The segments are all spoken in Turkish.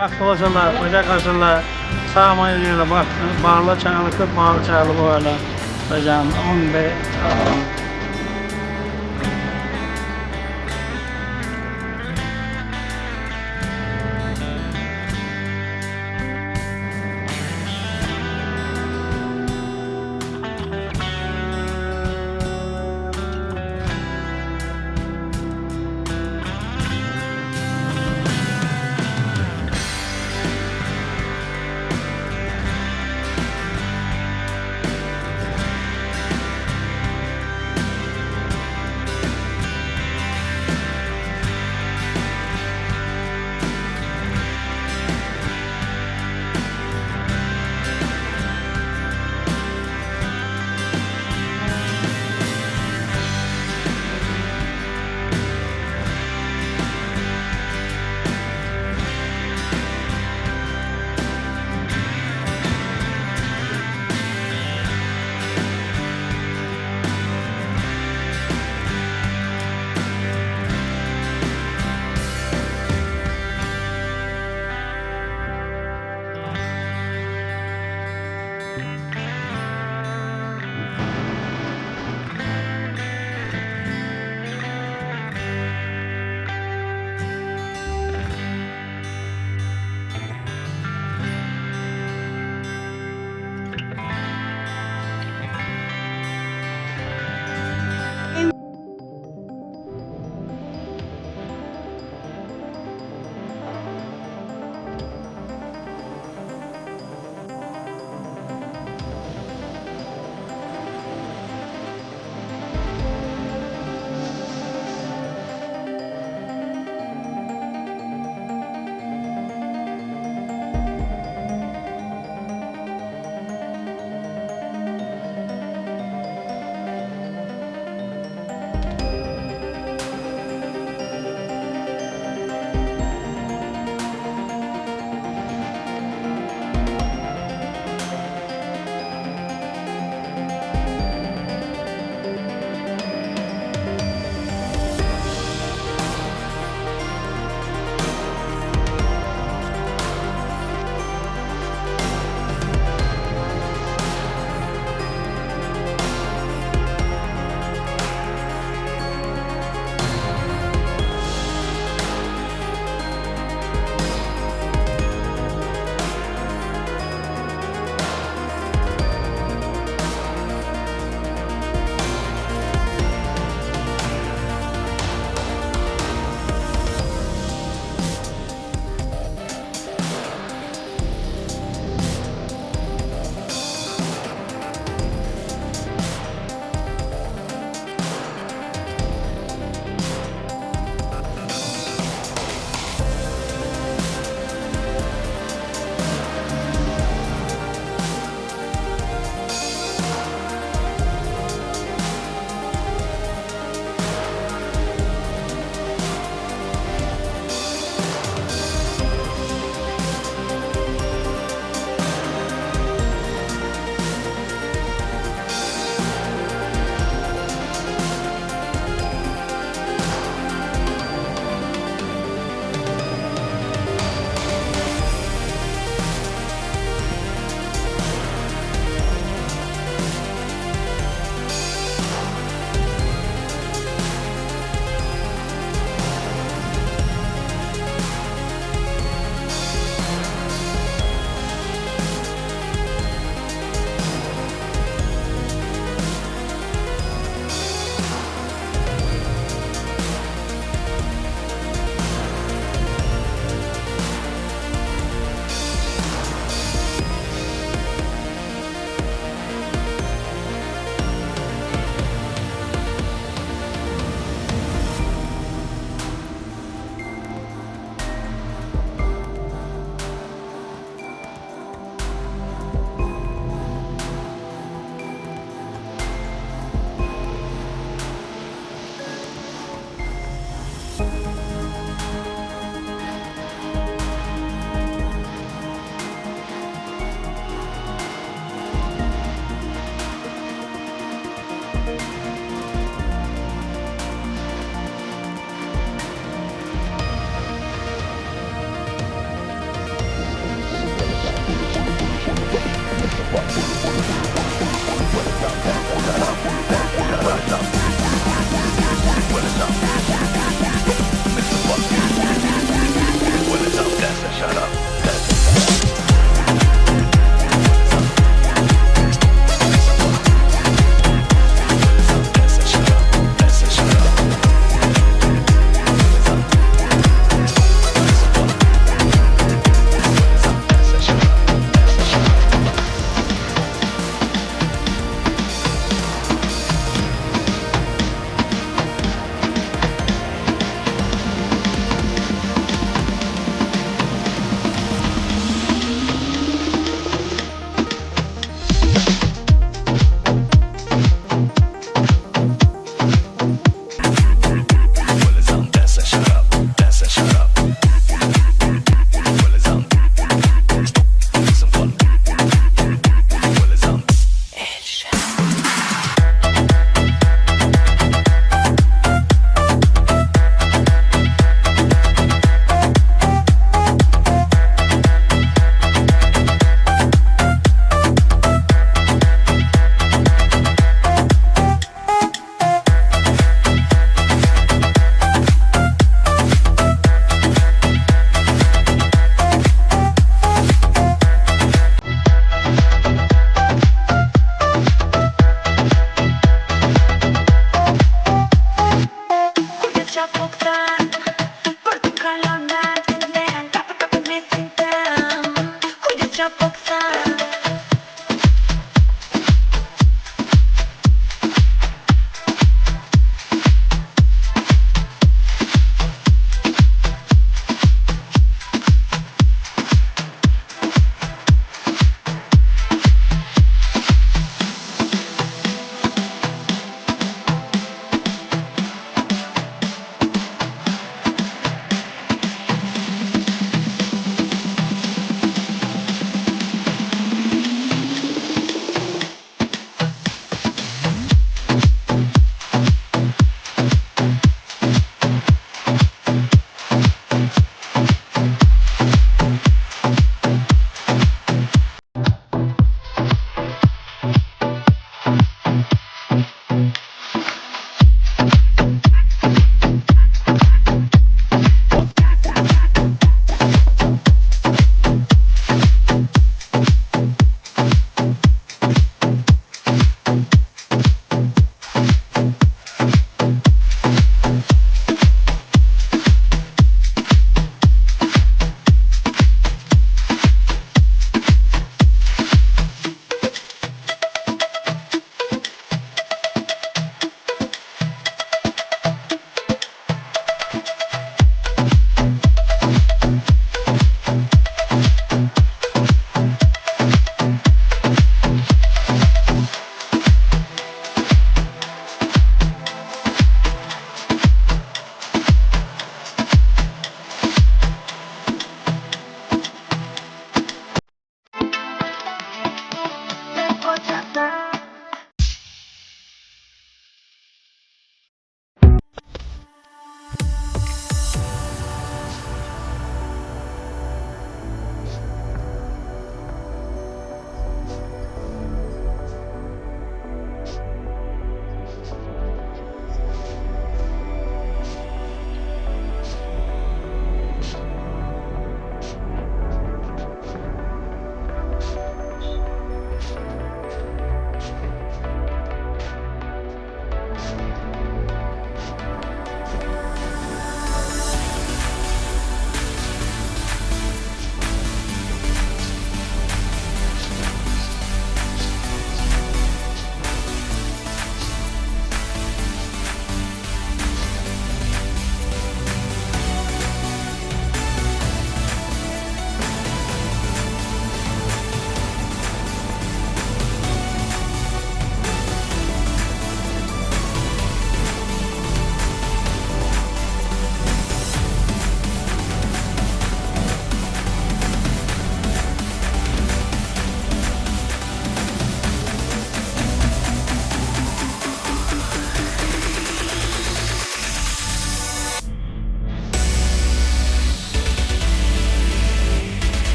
Akıllıcılar, bacakacılar, samiraliyev bak, bağlı çağlıklı, bağlı çağlı böyle. Hocam 15.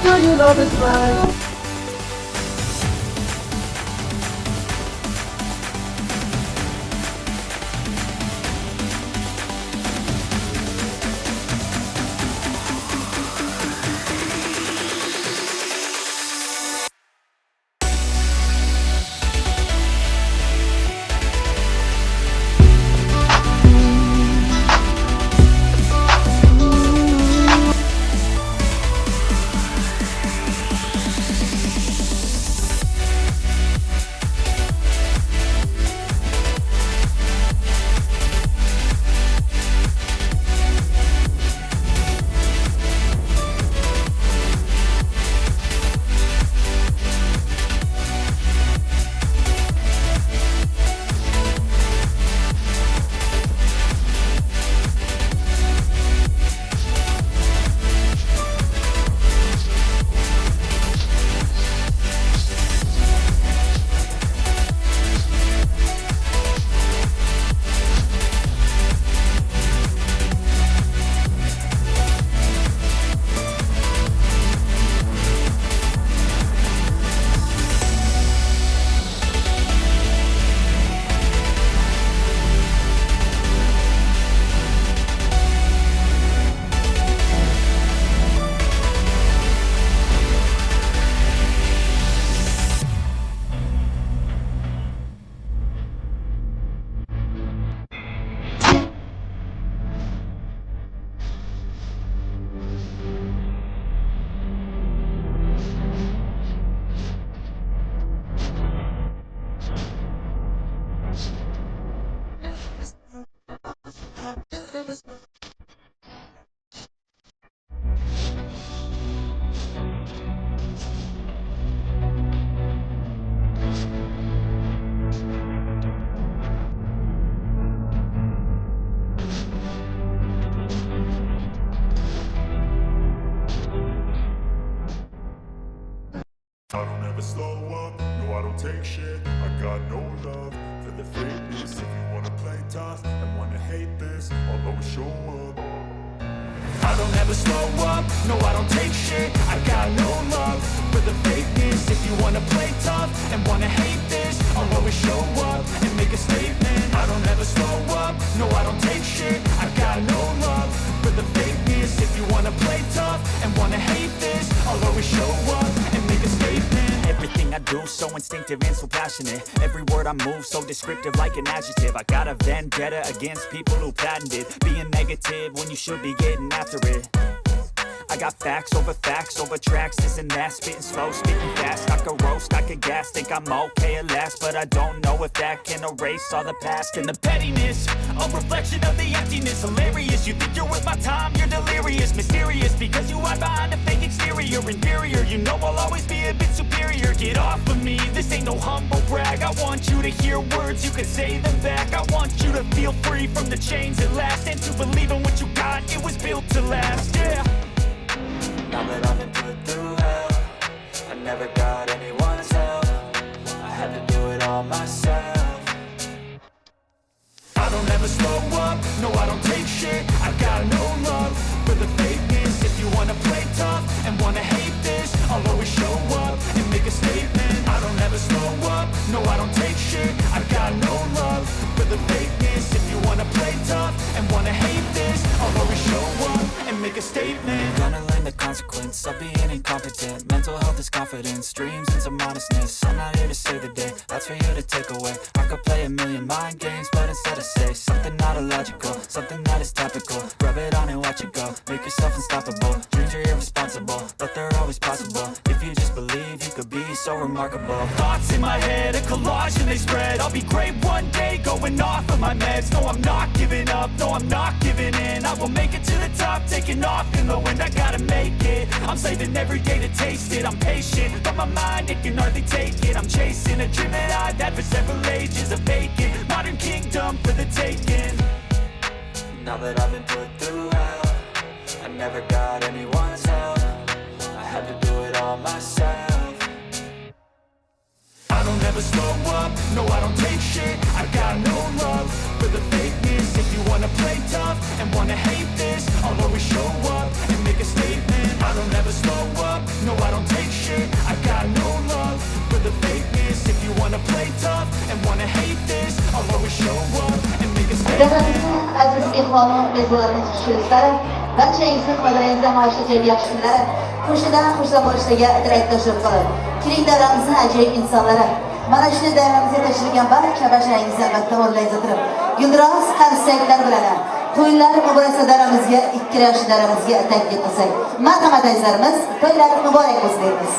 Know you love is right. I don't ever slow up, no I don't take shit. I got no love for the fakeness. If you wanna play tough and wanna hate this, I'll always show up. I don't ever slow up, no I don't take shit. I got no love for the fakeness. If you wanna play tough and wanna hate this, I'll always show up and make a statement. I don't ever slow up, no I don't take shit. I got no love for the fakeness. If you wanna play tough and wanna hate this, I'll always show up and make a statement. Everything I do so instinctive and so passionate. Every word I move so descriptive like an adjective. I got a vendetta against people who patented being negative when you should be getting after it. I got facts over tracks, this and that. Spitting slow, spitting fast. I could roast, I could gas. Think I'm okay at last, but I don't know if that can erase all the past. And the pettiness, a reflection of the emptiness. Hilarious, you think you're worth my time, you're delirious. Mysterious, because you hide behind a fake exterior. Inferior, you know I'll always be a bit superior. Get off of me, this ain't no humble brag. I want you to hear words, you can say them back. I want you to feel free from the chains at last, and to believe in what you got, it was built to last, yeah. Now that I've been put through hell, I never got anyone's help. I had to do it all myself. I don't ever slow up, no I don't take shit. I got no love for the fakeness. If you wanna play tough and wanna hate this, I'll always show up and make a statement. I don't ever slow up, no I don't take shit. I got no love for the fakeness. If you wanna play tough and wanna hate this, I'll always show up and make a statement. Gonna learn the consequence of being incompetent. Mental health is confidence, dreams and some honestness. I'm not here to save the day, that's for you to take away. I could play a million mind games, but instead I say something not illogical, something that is topical. Rub it on and watch it go, make yourself unstoppable. Dreams are irresponsible, but they're always possible. If you just believe, you could be so remarkable. Thoughts in my head, a collage and they spread. I'll be great one day, going off of my meds. No, I'm not giving up, no, I'm not giving in. I will make it to the top, taking off in the wind. I gotta make it, I'm saving every day to taste it. I'm patient, but my mind, it can hardly take it. I'm chasing a dream that I've had for several ages. A vacant, modern kingdom for the taking. Now that I've been put through hell, I never got anyone's help. I had to do it all myself. I don't ever slow up, no I don't take shit. I got no love for the fakeness. If you wanna play tough and wanna hate this, I'll always show up and make a statement. I don't ever slow up, no show up and make a statement. Rahmetli aziz mehmonlar, mezbonlarimiz tushunishlar, barcha inson qo'llaringizda ma'isha kayf yaxshilar, qo'shidan xursand bo'lishiga tilakdoshlik qilib, keling davramizning ajoyib insonlari. Mana shuni davramizga tashrifgan barcha basharingizni albatta o'rningizga turib, guldiroz qarsaklar bilan to'ylar muborak davramizga, ikki yosh davramizga taklif qilsak, marhamat azizlarimiz, to'ylar muborak bo'lsin deymiz.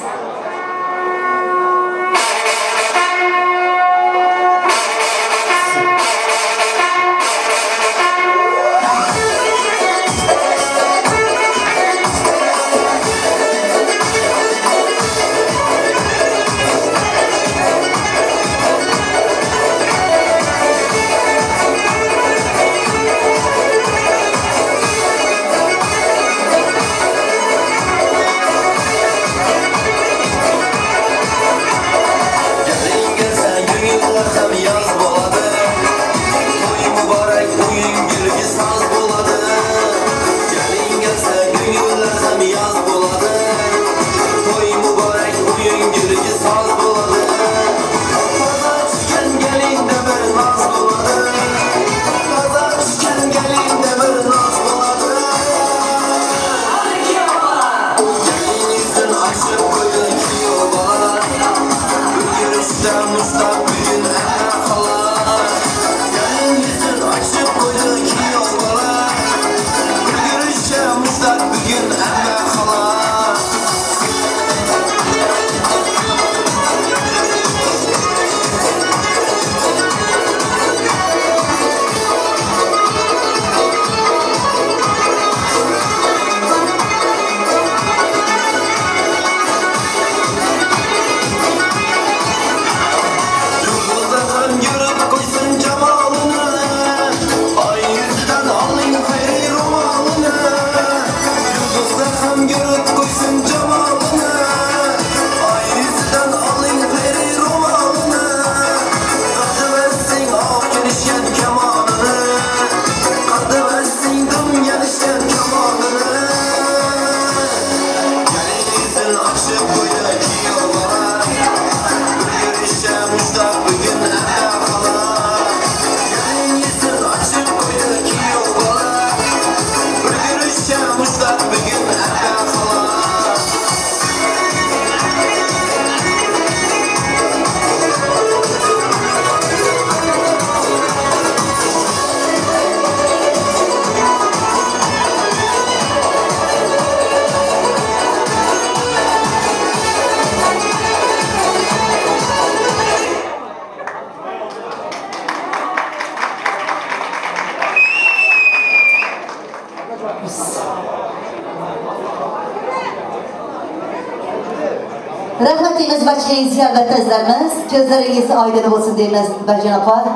Rahmetimiz barchangizga albatta izlarimiz, ko'zlaringiz oydin bo'lsin deymiz bajanoqlar.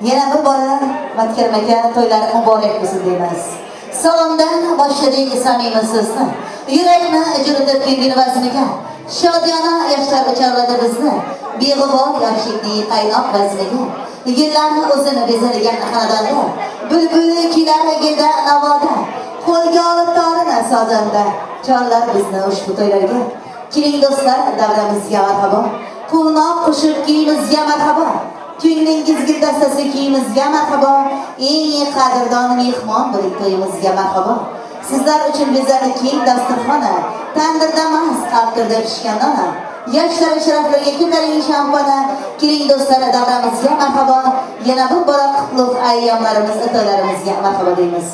Yana bir bora Matkarim aka to'ylar muborak bo'lsin deymiz. Salomdan boshladik samimiy so'zni. Yurakni juritib kelgan vazniga, shodiyona yoshlar chorladi bizni. Beg'ubor yoshlikning qaynoq vazniga, yillarni o'zini bezadigan xonadonda, bulbul kuylar gilda navoda, qo'lga olib torini sozanda, chorlar bizni ushbu to'ylarga. Keling do'stlar, davramizga marhabo. Quvnoq qo'shib kiyimizga marhabo. Ko'nglingiz guldastasi kiyimizga marhabo. Eng qadrdon mehmon bo'ling to'yimizga marhabo. Sizlar uchun bezali keng dasturxona, tandirda emas, qalbda pishgan dona. Yoshlar sharaflariga ko'taring shampana. Keling do'stlar, davramizga marhabo. Yana bir bora qutlug' ayyomlarimiz, to'ylarimizga marhabo deymiz.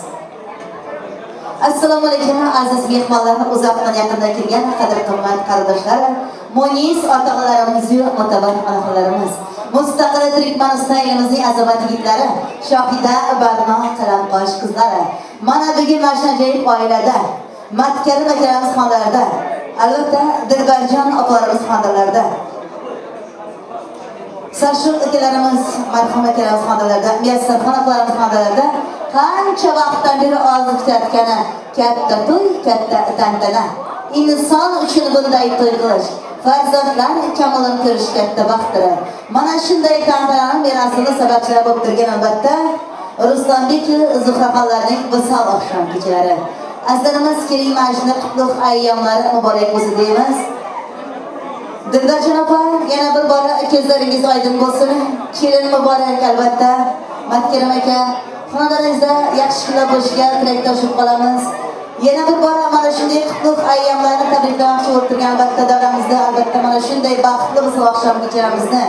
Assalomu alaykum aziz mehmonlar, uzoqdan yaqindan kelgan qadr-qimmat qarindoshlar, munis ota-onalarimiz va mo'tabar onaxonlarimiz, mustaqil Turkmeniston elimizning azamat yigitlari, shohida barno qalamqosh qizlari. Mana bugun mana ajoyib oilada, Matkarim akalarimiz xonlarida, albatta Dilbarjon opalarimiz xonlarida, Sarshur akalarimiz, marhum akalarimiz xonlarida, Muyassarxon akalarimiz xonlarida qancha vaqtdan beri orzu kutayotgani katta to'y, katta tantana. Inson uchun bunday to'y qilish, farzandlar kamolini ko'rish katta baxtdir. Mana shunday tantananing merosini sababchilar bo'lib turgan albatta Ruslan Zuhraxonlarning visol oqshom kechalari. Azizlarimiz, keling majlisni qutlug' ayyomlari muborak bo'lsin deymiz. Dildarjon opa, yana bir bora ko'zlaringiz oydin bo'lsin. Kelin muborak albatta. Matkaram aka, xonadoningizda yaxshi kunlar bo'lishiga tilakdoshib qolamiz. Yana bir bora mana shunday qutlug' ayyomlarni tabriklamoqchi bo'lib turgan albatta davramizda albatta mana shunday baxtli bir oqshom kechamizni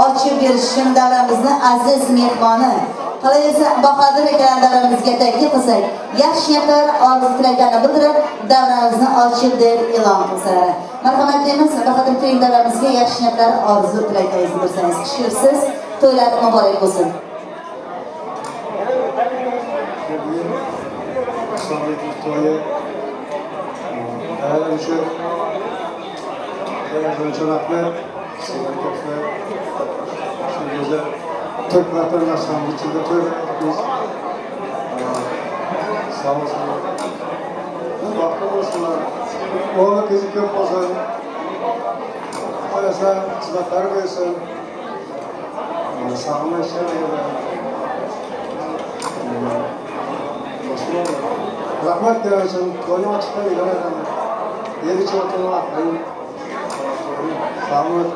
ochib berish uchun davramizni aziz mehmoni Qalaysa Bahodir aka davramizga taklif qilsak, yaxshi niyatlar orzu tilaklarini bildirib, davramizni ochib deb e'lon qilsalar. Marhamat deymiz, Bahodir aka davramizga yaxshi niyatlar orzu tilaklaringizni bildirsangiz, xushsiz to'ylar muborak bo'lsin. Toyy. Eğer şu çoraplar, sigortalar, şimdi Türkmen toylary içinde toylarımız sağ olsun. Bakın olsunlar. Oğlu kızı köp olsun. Oysa hizmetler versin. Sağlığı işler Rahmet diyorsun, koyun açıkta ilan edemem. Yeri çoğutunu atmayın. Sağlık.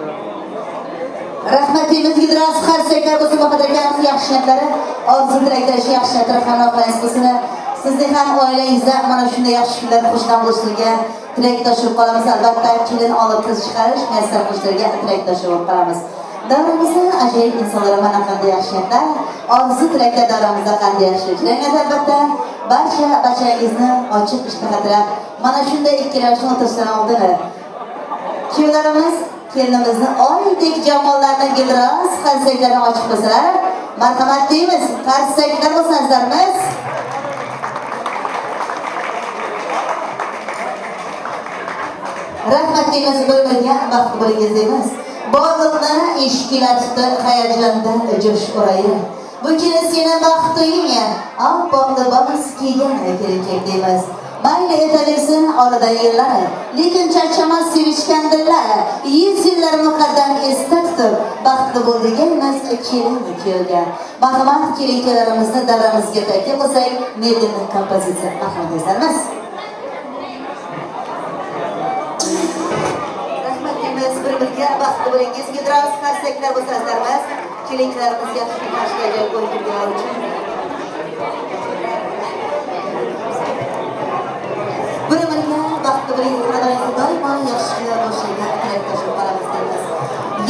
Rahmetimiz gidras xarseklar bo'lsin, Bahodirlarimiz yaxshi niyatlari, orzu tilaklaringiz yaxshi niyatlar hamrohlaringiz bo'lsin. Sizni ham oilangizda mana shunday yaxshi kunlar xushdan bo'lishiga tilakdoshib qolamiz. Albatta, kelin olib qiz chiqarish, muyassar qilishlarga tilakdoshib qolamiz. Davramizda ajoyib insonlar mana qanday yaxshi niyatlar, orzu tilaklar davramizda qanday yaxshi. Albatta, barchangizni ochiq ishtahatlab mana shunday ikkilanishni o'tirishdan oldin kuyovlarimiz kelinimizni oydek jamollarni gilras qarsaklarini ochib qo'ysalar, marhamat deymiz, qarsaklar bo'lsanizlarmiz. Rahmat deymiz, bo'lmagan vaqt bo'lingiz deymiz. Borliqni eshiklar tutdi, hayajonda jo'sh uraydi. Bu kelin seni baxtingga, oppoq libos kiygan kelinchak deymiz. Mayli etaversin oradan yillar, lekin charchamas sevishgandirlar. 100 yillar muqaddam esda tutib, baxtli bo'lganmiz kelin kuyovga. Marhamat kelin-kuyovlarimizni davramizga taklif qilsak, medini kompozitsiya ahamiyatlimiz. Rahmat deymiz, bir-biriga baxtli bo'lingiz, gidros qarsaklar bo'lsanizlarmiz. Kelinlarimiz yaxshi qarshilashga qo'yilgan uchun bir-biriga baxtli bo'ling, xonadoningizda doimo yaxshi kunlar boshlaydigan tilakdoshib qolamiz deymiz.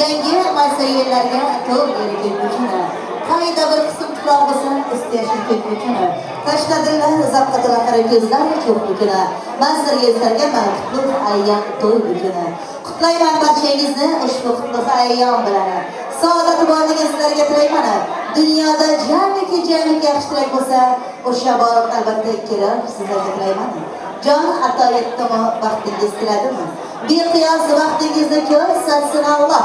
Yangi masalalarga to'g'ri kelgunicha qayda bir qism tuproq bo'lsa, istashni ko'pligini, tashladilar zapqatlar qarab ko'zlar ko'pligini, manzarga istalgan qutlug' ayyom to'ygini. Qutlayman barchangizni ushbu qutlug' ayyom bilan. Saodat borligingizlarga tilayman. Dunyoda jamiki yaxshi tilak bo'lsa, o'sha borib albatta kelar sizlarga tilayman. Jon ato etdimi, vaqtingiz tiladimi? Beqiyos vaqtingizni ko'rsatsin Alloh.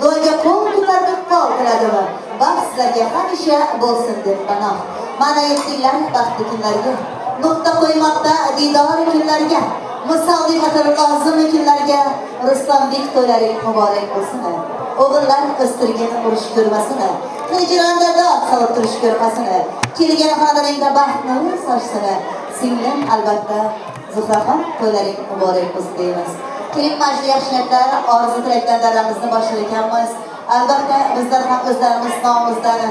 Duoga qo'l ko'tarib qol tiladimi? Baxt sizlarga hamisha bo'lsin deb panoh. Mana yetdinglar baxtli kunlarga. Nuqta qo'ymoqda didor kunlarga. Misolli xatir lozim kunlarga. Ruslan toylary muborak bo'lsin. O'g'illar o'stirgan urush ko'rmasin. Hijronda dod solib turish ko'rmasin. Kelgan xonadoningda baxtni sochsin. Singlim albatta Zuhra ham to'ylary muborak bo'lsin deymiz. Klip majli yaxshi niyatlar, orzu tilaklar daramizni boshlayotganmiz. Albatta bizlar ham o'zlarimiz nomimizdan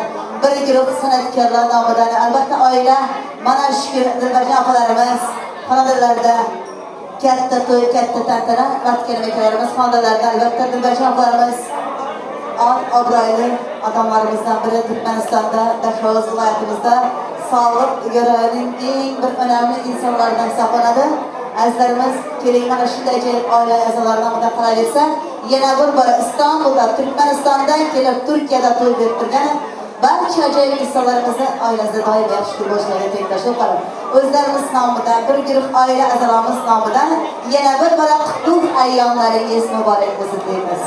bir guruh san'atkorlar nomidan albatta oila mana shu dilbarjon opalarimiz xonadonlarda katta to'y, katta tantana vatkermaklarimiz xonadonlarda albatta dilbarjon opalarimiz obro'li odamlarimizdan biri Turkmenistonda, Dashvoz viloyatimizda sog'liq go'rovining eng bir önemli insonlaridan hisoblanadi. Azizlarimiz keling mana shunday oila a'zolaridan bunday qolaversa, yana bir bora İstanbulda, Turkmenistondan kelib Turkiyada to'y berib turgan barcha ajoyib insonlarimizni oilasida doim yaxshi kun boshlagan tilakdoshib qolib, o'zlarimiz nomidan, bir guruh oila a'zolarimiz nomidan yana bir bora qutlug' ayyomlaringiz muborak bo'lsin deymiz.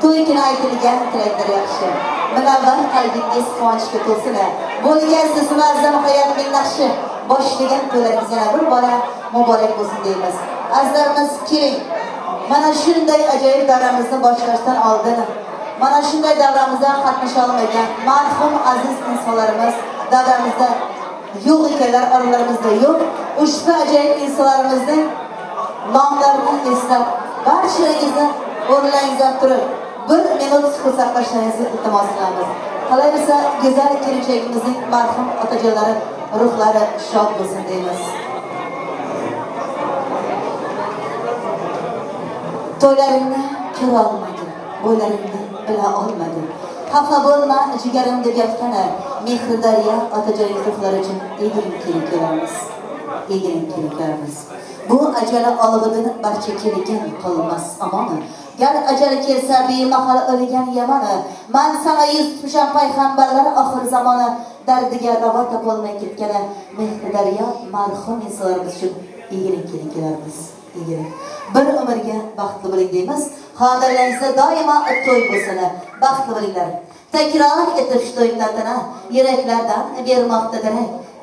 To'y kuni aytilgan tilaklar yaxshi. Munavvar qalbingiz quvonchga to'lsin. Bo'lgan siz muazzam hayotning naqshi boshlagan to'ylaringiz yana bir bora muborak bo'lsin deymiz. Azizlarimiz keling. Mana shunday ajoyib davramizni boshlashdan oldin, mana shunday davramizda qatnasha olmagan marhum aziz insonlarimiz davramizda yo'q ekanlar, oralarimizda yo'q. Ushbu ajoyib insonlarimizning nomlarini eslab, barchalaringizni O'rningizdan turib, 1 minut sukut saqlashingizni iltimos qilamiz. Qolaversa, go'zal kelinchagimizning marhum otajonlari ruhlari shod bo'lsin deymiz. To'ylaringni ko'ra olmadim, bo'ylaringni bila olmadim. Xafa bo'lma, jigarim deb yotgani, mehri daryo otajoningiz ruhlari uchun egiling kelamiz. Egiling kelamiz. Bu ajali olg'idan barcha kelgan qolmas amoni. Gar ajali kelsa bemahal o'lgan yamoni. Men sana yuz tutgan payg'ambarlar oxir zamoni dardiga davo topolmay ketgani, mehri daryo marhum insonlarimiz uchun egiling kelamiz. Bir umrga baxtli bo'ling deymiz. Xonadonlaringizda doimo to'y bo'lsin. Baxtli bo'linglar. Takror etish to'ylardan yuraklardan bermoqdadir.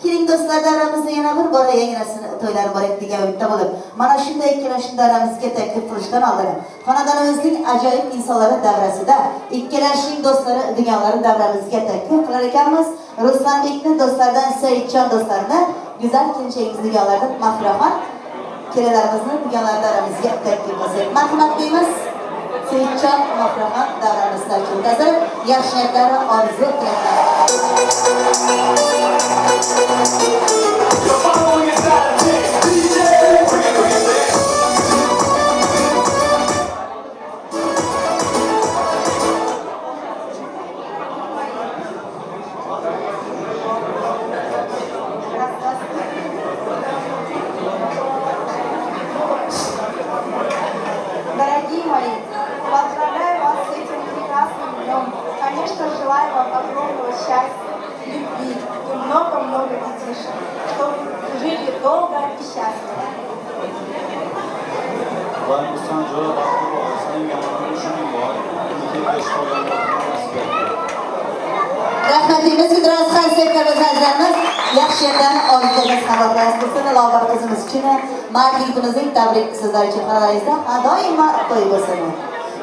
Keling do'stlar, daramizda yana bir bora yangrasini to'ylar bor degan umidda bo'lib, mana shunday ikkalashib daramizga taklif qilishdan oldin xonadonimizning ajoyib insonlari davrasida ikkalashing do'stlari dunyolari davramizga taklif qilar ekanmiz. Ruslanbekning do'stlaridan Saidjon do'stlarini go'zal kelinchayimiz dunyolaridan Mahraxon kelinlarimizni dunyolari davramizga taklif qilsak, marhamat deymiz. Saidjon Mahraxon davramizda uchun ta'zir, yaxshi niyatlar orzu qilamiz. Дорогие мои, поздравляю вас с этим прекрасным днем. Конечно, желаю вам огромного счастья, любви и много-много детишек, чтобы жили долго и счастливо. Rahmatimiz idros xayriyatlar o'tkazamiz. Yaxshi yerdan oldingiz xabarlar bo'lsin. Lobar qizimiz uchun marhumimizning tabrik so'zlari uchun xonalaringizda doimo to'y bo'lsin.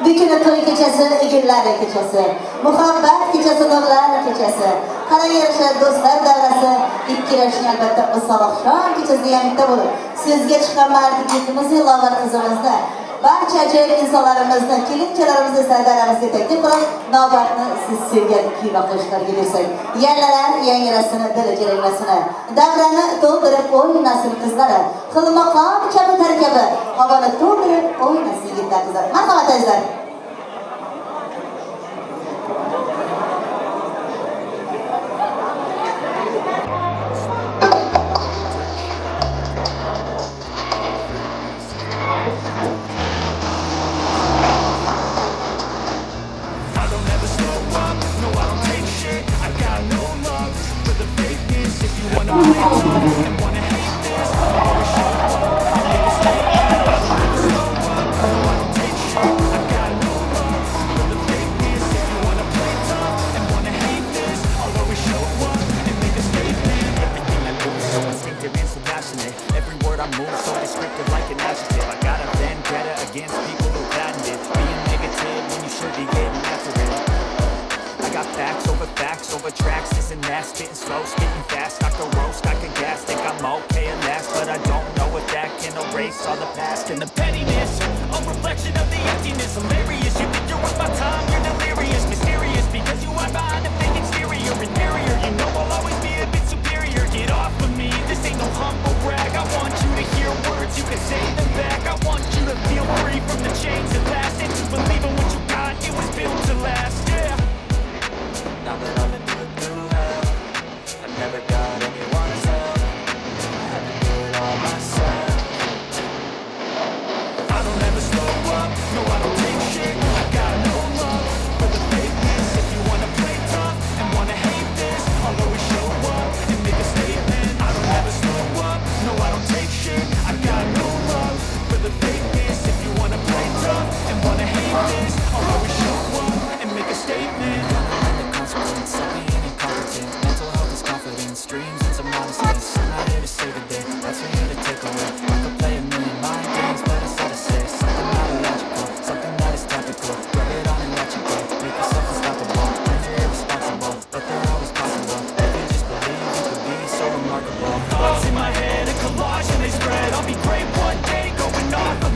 Bukuni to'y kechasi, eginlar kechasi, muhabbat kechasi, nurlar kechasi. Qara yarasha do'stlar davrasi, ikkilashning albatta musobaqashon kechasi degan umidda bo'lib, sizga chiqqan marhumimiz Lobar qizimizni barcha ajoyib insonlarimizni, kelinchalarimizni sardaramizga taklif qilib, navbatni siz sevgan kuyma qo'shiqlarga bersak, yangilar yangrasini, dili jaranglasini, davrani to'ldirib o'ynasin qizlari, qilmaqom kabi tarkabi, havoni to'ldirib o'ynasin yigitlar qizlar. Marhamat azizlar.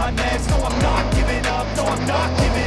my meds. No, I'm not giving up. No, I'm not giving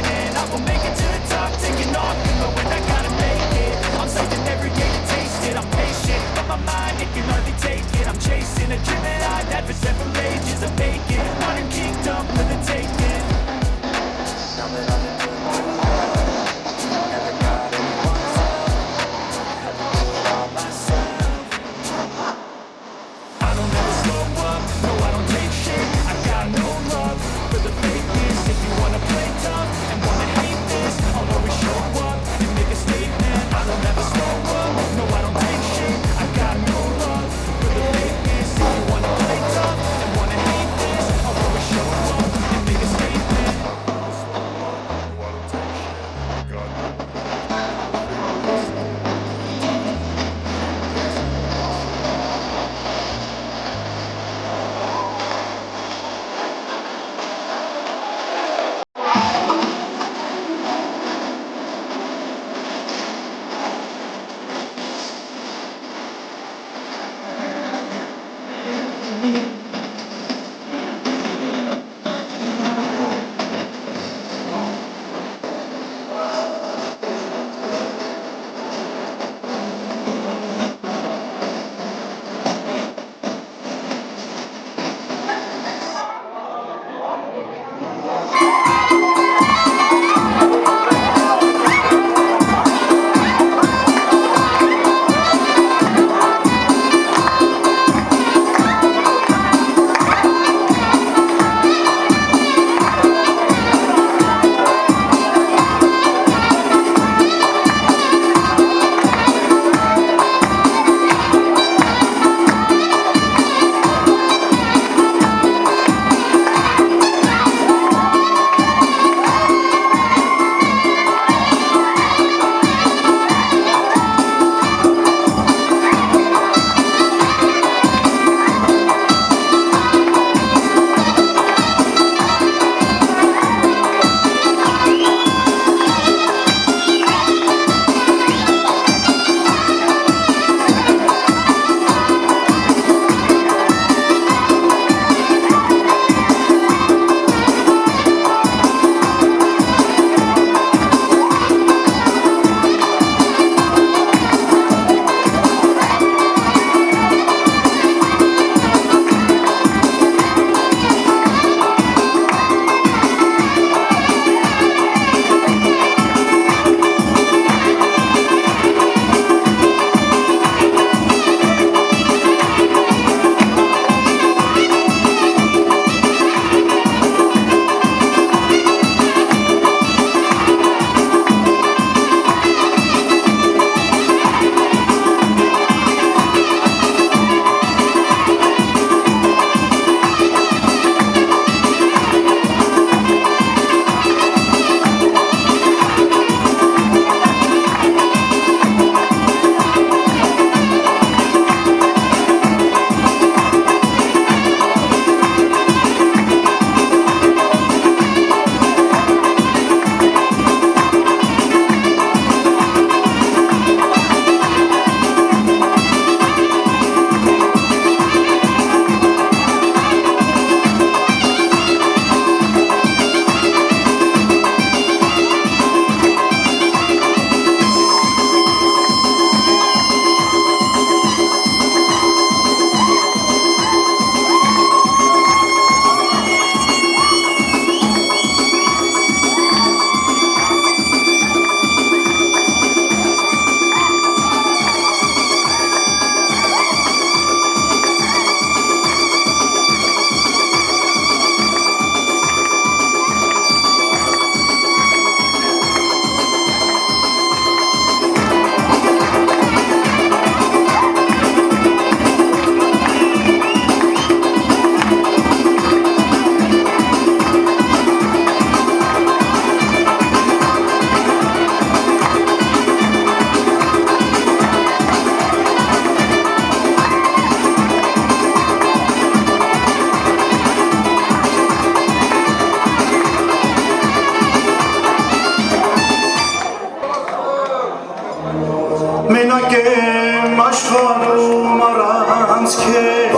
Menagem aşkarım aranz ke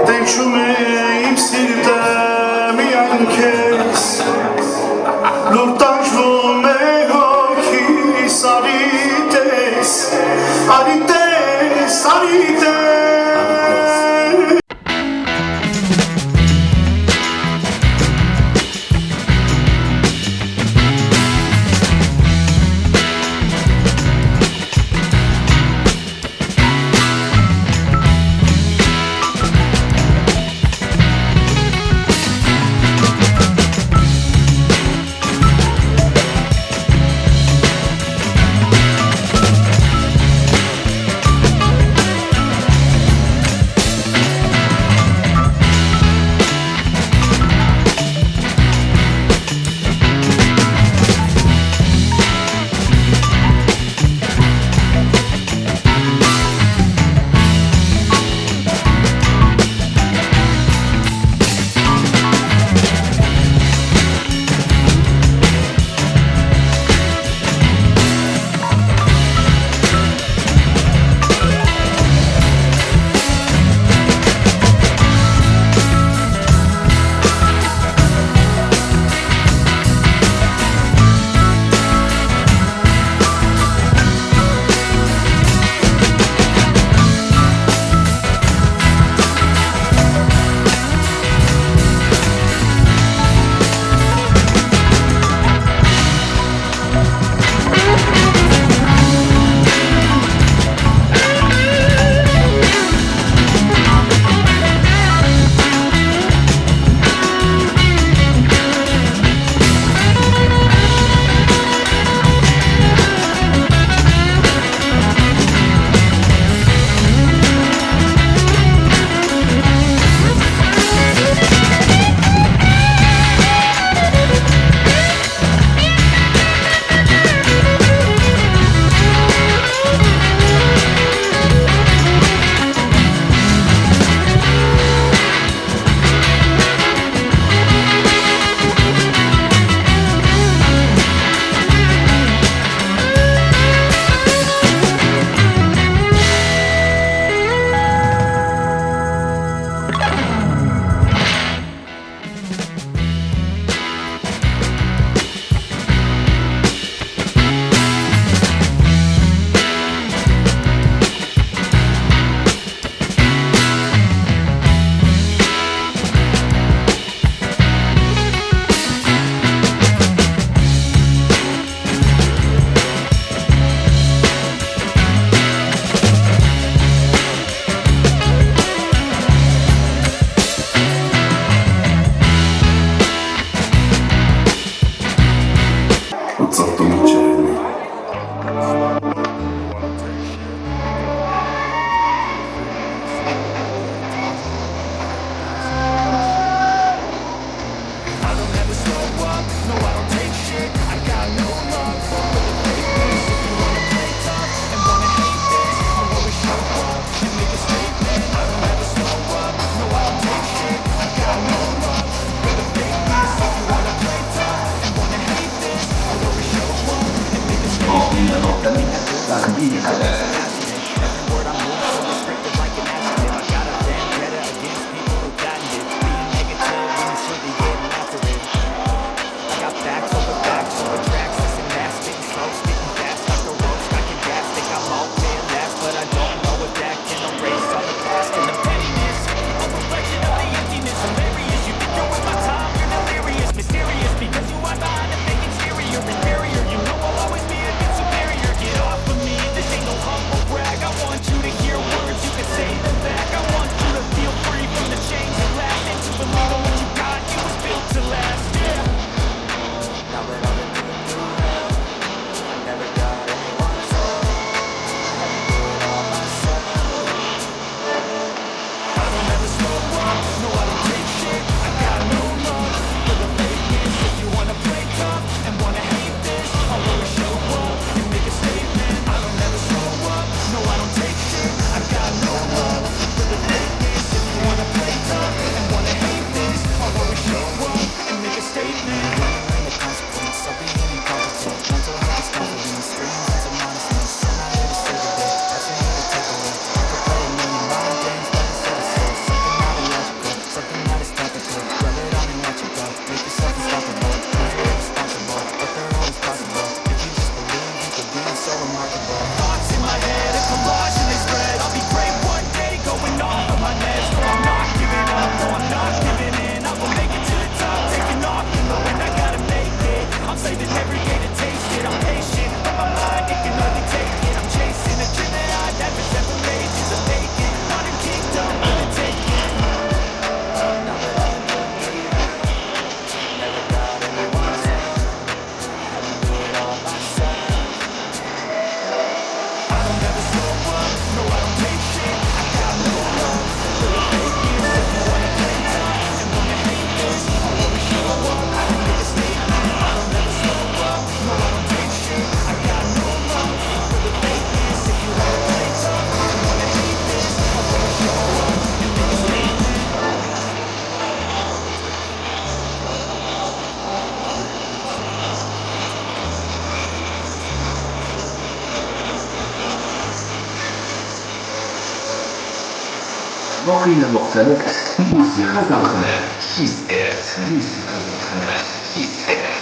Denşume ipsirdem yankes Lurtajlume hoki sarites Arites, arites Superior, you know I'll always be a bit superior. Get off of me, this ain't no humble وقيل مختلف موسيقى الخلاف حسات موسيقى الخلاف حسات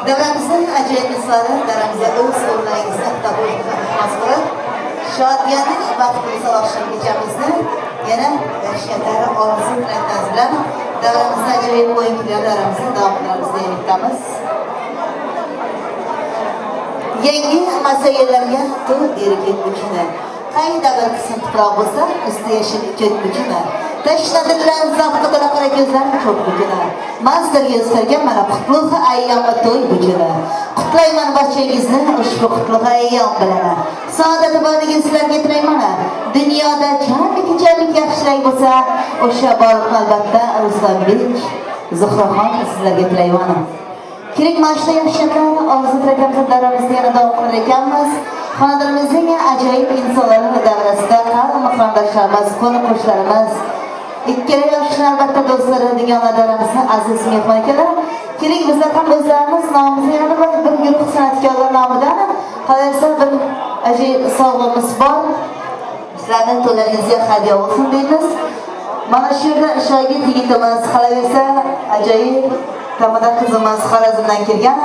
Davramızın acayip insanı, davramıza öz sorunlarınızı tabuğuna hazırlık. Şadiyanın vaktimizi akşam gecemizni yine şirketlere arzu etmezler. Davramızda acayip oyuncular aramızda davranlarımızda yeniktemiz. Yengi masayellerge tu dirigit bütüne. Kayda bir kısım tuprağı olsa üstü yeşil kök bütüne. Taşladıklarım zaptıklara kara gözler çok bütüne. Mazdır göstergen bana kutluğu ayyamı toy bütüne. Kutlayman bahçengizni ushbu kutluğu ayyam bilene. Saadeti bana gençler getireyim bana. Dünyada camik yaxshilay bolsa o'sha borliqni albatta Ruslan Bek, Zuhra sizlar getireyim bana. Kirik maçta yaşayanlar, arzu tilaklarimizin davramizda yana davom qilar ekanmiz. Xonadonimizning ajoyib insonlari davrasida hamma qarindoshlarimiz, qo'ni-qo'shnilarimiz, ikkala yoshlar albatta do'stlari deganlar davramizda aziz mehmon ekanlar. Kirik bizlar ham o'zlarimiz nomimizda yana bir guruh san'atkorlar nomidan qolaversa bir ajoyib sovg'amiz bor. Sizlarning to'ylaringizga hadya olsun deymiz. Mana shu yerda shoyga yigitimiz qolaversa ajoyib Kamada kızımız Xorazmdan kelgan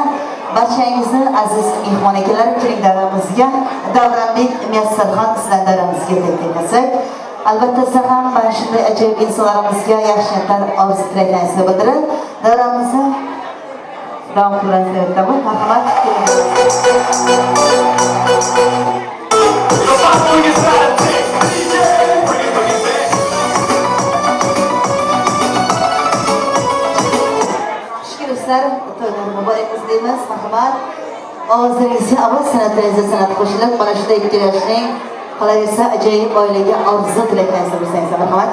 barchangizni aziz mehmon akalar kiring davramizga davranbek Muyassarxon sizlar davramizga taklif albatta siz ham mana shunday ajoyib insonlarimizga yaxshi niyatlar orzu tilaklaringizni bildirib davramizni davom qilamiz. Marhamat. To'ylar muborak izlaymiz. Marhamat. Ovozlaringizga avval san'atlaringizga san'at qo'shilib, mana shunday ikki yoshning qolaversa ajoyib oilaga orzu tilaklaringizni bilsangiz. Marhamat.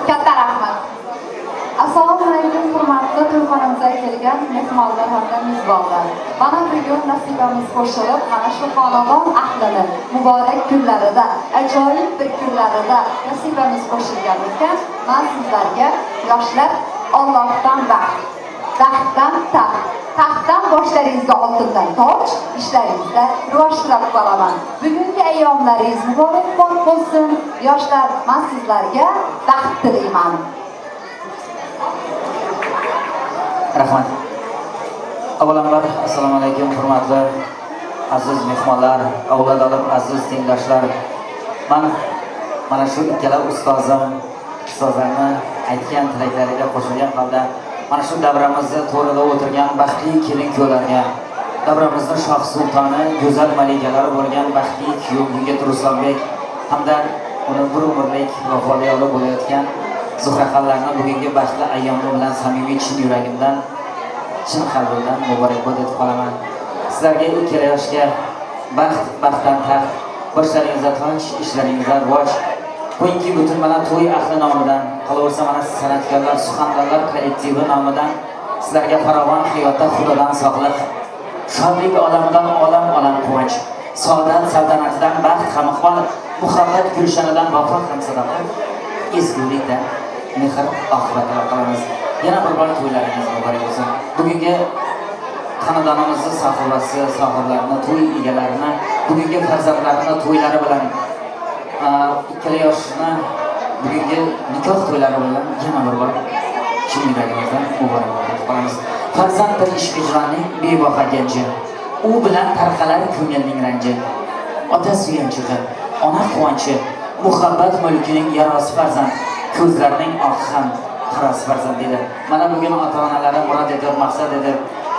Katta rahmat. Assalomu alaykum hurmatli to'yxonamizga kelgan mehmonlar hamda mezbonlar. Mana bugun nasibamiz qo'shilib, mana shu xonadon ahlini muborak kunlarida, ajoyib bir kunlarida nasibamiz qo'shilgan ekan. Men sizlarga yoshlar Allohdan baxt, baxtdan taxt, taxtdan boshlaringizga oltindan toj, ishlaringizda rivoj tilab qolaman. Bugungi ayyomlaringiz muborak bo'lsin. Yoshlar, men sizlarga baxt tilayman. Rahmat. Avvalambor assalomu alaykum hurmatli aziz mehmonlar, avval olib aziz tengdoshlar. Mana shu ikkala ustozlarni aytgan tilaklariga qo'shilgan holda mana shu davramizni to'rida o'tirgan baxtli kelin-kuyovlarga, davramizning shoh sultoni, go'zal malikalari bo'lgan baxtli kuyov yigit Ruslanbek hamda uni bir umrlik vafoli olib bo'layotgan Zuhra xonlarni bugungi baxtli ayyomi bilan samimiy chin yuragimdan, chin qalbimdan muborakbod etib qolaman. Sizlarga ikkala yoshga baxt, baxtdan taxt, boshlaringizda toj, ishlaringizda rivoj. Qo'yingki butun mana to'y ahli nomidan, qolaversa mana san'atkorlar, suxandonlar kollektivi nomidan sizlarga farovon hayotda Xudodan sog'lik, shodlik olamidan olam quvonch, saodat saltanatidan baxt ham hol, muhabbat gulshanidan vafo ham sadoqat, ezgulikdan mehr oxiratga qolamiz. Yana bir bor to'ylaringiz muborak bo'lsin. Bugungi xonadonimizning sohibasi, sohiblarini, to'y egalarini, bugungi farzandlarini to'ylari bilan ikkala yoshni bugungi nikoh to'ylari bilan yana bir bor chin yuragimizdan muborakbod etib qolamiz. Farzand bir ish hijronning bebaho ganji, u bilan tarqalar ko'ngilning ranji. Ota suyanchig'i, ona quvonchi, muhabbat mulkining yarosi farzand, ko'zlarining oqi ham qarosi farzand dedi. Mana bugun ota-onalari murod etib, maqsad etib,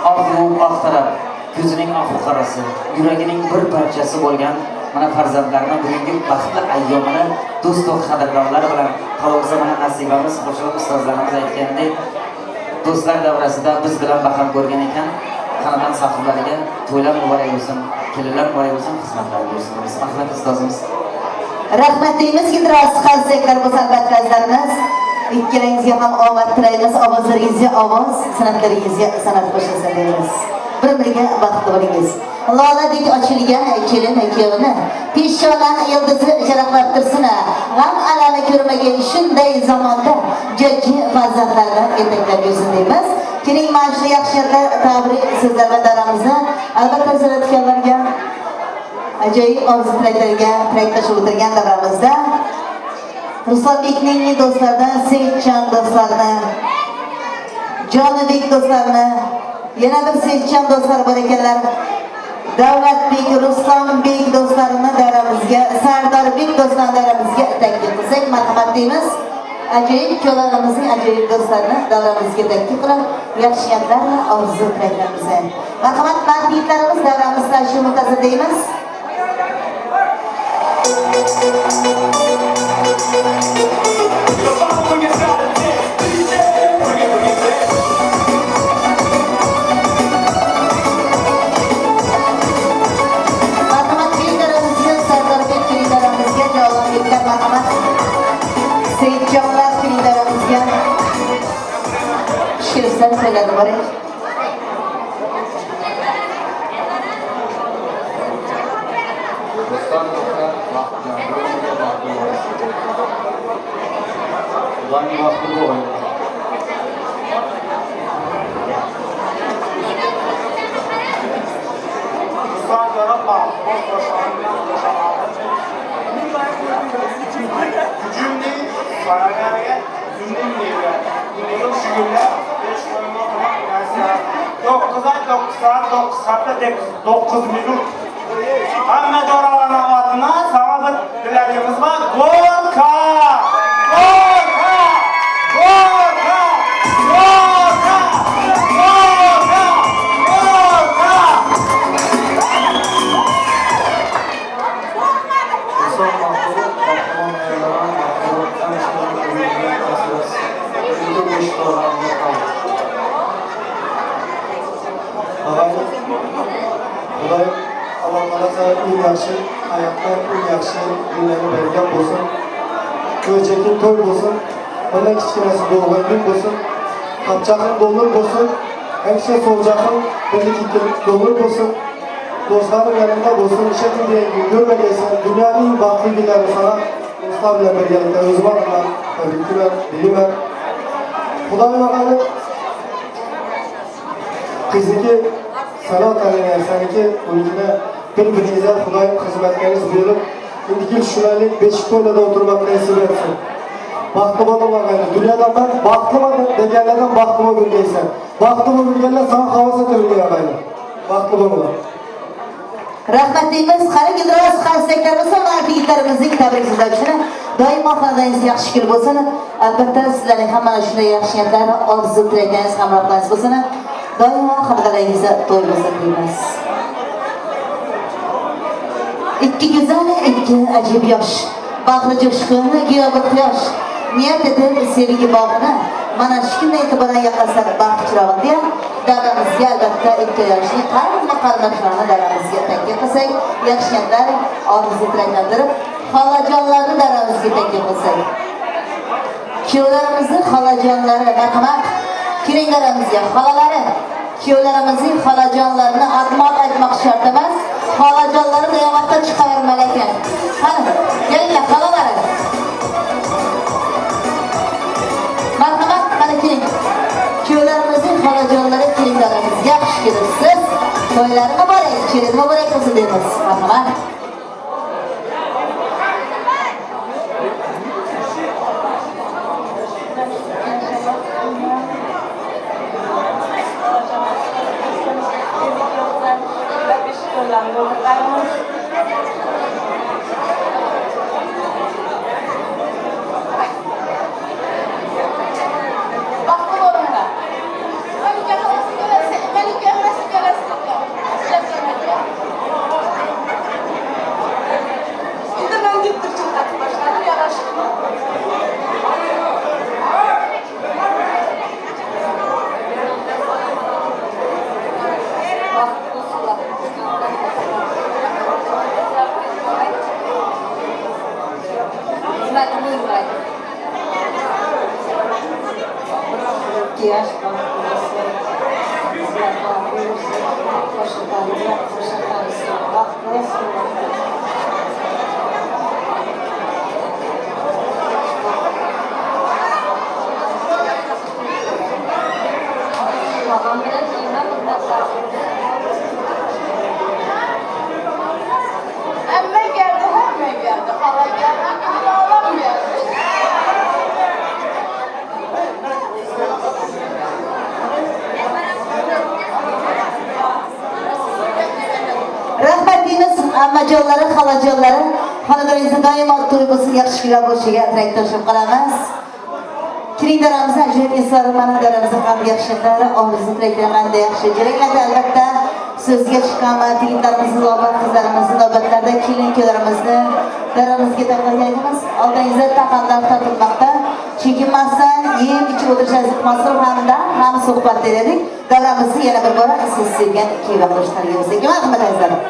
oq yo'l, oq taraf, ko'zining oq qarasi, yuragining bir parchasi bo'lgan mana farzandlarni bugungi baxtli ayyomini do'st va qadrdonlar bilan qolsa mana nasibamiz qo'shilib ustozlarimiz aytgandek do'stlar davrasida biz bilan baham ko'rgan ekan. Xonadon sohiblariga to'ylar muborak bo'lsin, kelinlar muborak bo'lsin, xizmatlar bo'lsin. Rahmat ustozimiz. Rahmat deymiz, gidros qalseklar bo'lsa albatta azizlarimiz. Ikkalangizga ham omad tilaymiz, ovozlaringizga ovoz, san'atlaringizga san'at qo'shilsin deymiz. Bir-biriga baxtli bo'lingiz. Loladek ochilgan kelin kuyovini peshona yulduzi sharaflab tursin. G'am alami ko'rmagan shunday zamonda jajji farzandlarni yetaklab yursin deymiz. Keling, mana shu yaxshilar tabrik so'zlar va daramizni albatta san'atkorlarga ajoyib orzu tilaklarga tilakdosh o'tirgan davramizda Ruslanbekning do'stlaridan Seyitjon do'stlarini, Jonibek do'stlarini, yana bir Seyitjon do'stlar bor ekanlar. Davlatbek, Ruslanbek do'stlarini davramizga, Sardorbek do'stlarini davramizga taklif qilsak, marhamat deymiz. Ajoyib kuyovlarimizning ajoyib do'stlarini davramizga taklif qilib, yaxshi yanlar orzu tilaklarimizni. Marhamat, bandliklarimiz davramizda shu muntazir deymiz. Seyitjonlar filmlarimizga shirslar qo'yiladi boring. Dokuz minut. Hamma doralarning otına sana bir dilagimiz var. Gorka! Gorka! Gorka! Gorka! Gorka! Gorka! İnsan mahvuru, bakımın evlanan mahvuru, en üstünün ürününe kasırız. Bütün bu işte oranında kalır. Xudoyim Alloh taolo eng yaxshi hayotda eng yaxshi kunlarni bergan bo'lsin. Ko'chakin to'y bo'lsin, bundan kichkinasi bo'lganlik bo'lsin, qamchaqin dolur bo'lsin, hemşe solacakın birlik dolur bo'lsin. Do'stlarim yanında bo'lsin, ishga qilgan ko'rmagaysan, dunyoning eng baxtli kunlari sana do'stlar bilan birgalikda o'zim bilan tabriklar deyman. Xudoyim og'ani qizniki sanat tanlagan saniki o'zida bir-biringizga Xudoyim xizmatlaringiz berib, indiki shularlik beshik to'ylarda o'tirmoq nasib etsin. Baxtli bo'linglar. Dunyoda ben baxtliman deganlardan baxtli bo'lgaysan. Baxtli bo'lganlar sana havosa to'lgan. Baxtli bo'linglar. Rahmat deymiz. Qani gidros qarsaklar bo'lsin, yigitlarimizning tabrik so'zlashini doimo xonadoningizga yaxshi kun bo'lsin. Albatta sizlarning ham mana shunday yaxshi niyatlar, orzu tilaklaringiz hamrohlaringiz bo'lsin. Doimo xonadoningizda to'y bo'lsin deymiz. İki güzel, iki acib yosh, bag'ri jo'shqin, giyobi quyosh, niyat etib sevgi bog'ini mana shu kundan e'tiboran yoqaslar baxt chirog'ini deya davramizga albatta ikki yoshli qarindoshlarni davramizga taklif qilsak, yaxshi niyatlar orzu tilaklantirib, xolajonlarni davramizga taklif qilsak. Kuyovlarimizni xolajonlari marhamat, kelinlarimizga xolalari, kuyovlarimizning xolajonlarini admot aytmoq shart emas. Xolajonlari deyoqda chiqavermal ekan. Qani, kelinglar xolalari. Marhamat, qani keling. Kuyovlarimizning xolajonlari kelinlarimizga yaxshi kelibsiz. To'ylari muborak, kelin muborak bo'lsin deymiz. Marhamat. makyaj bakıyorsun. Güzel bakıyorsun. Koşakarısı. Bakıyorsun. Babam bile giyme bunlar. Emme geldi, hemen geldi. Hala geldi, ağlam geldi. Rahmetliğiniz ammajonlari, xolajonlari, xonadoningizda doimo to'y bo'lsin, yaxshi kunlar bo'lishiga tilakdoshlik qilamiz. Kiringlarimizni ajrab insonlar mana daramizda ham yaxshiliklar, orzu tilaklarmanda yaxshi jiringlarda albatta so'zga chiqqanman. Yigitlarimizni, zobat qizlarimizni navbatlarda kelin-kuylarimizni daramizga taqdirlaymiz. Oldingizda taqanlar tortilmoqda. Chekinmasdan yeb ichib o'tirishingiz mas'ul hamda ham suhbat edik. Davramizni yana bir bora siz sevgan kuyovlarimizni rahmat azizlarim.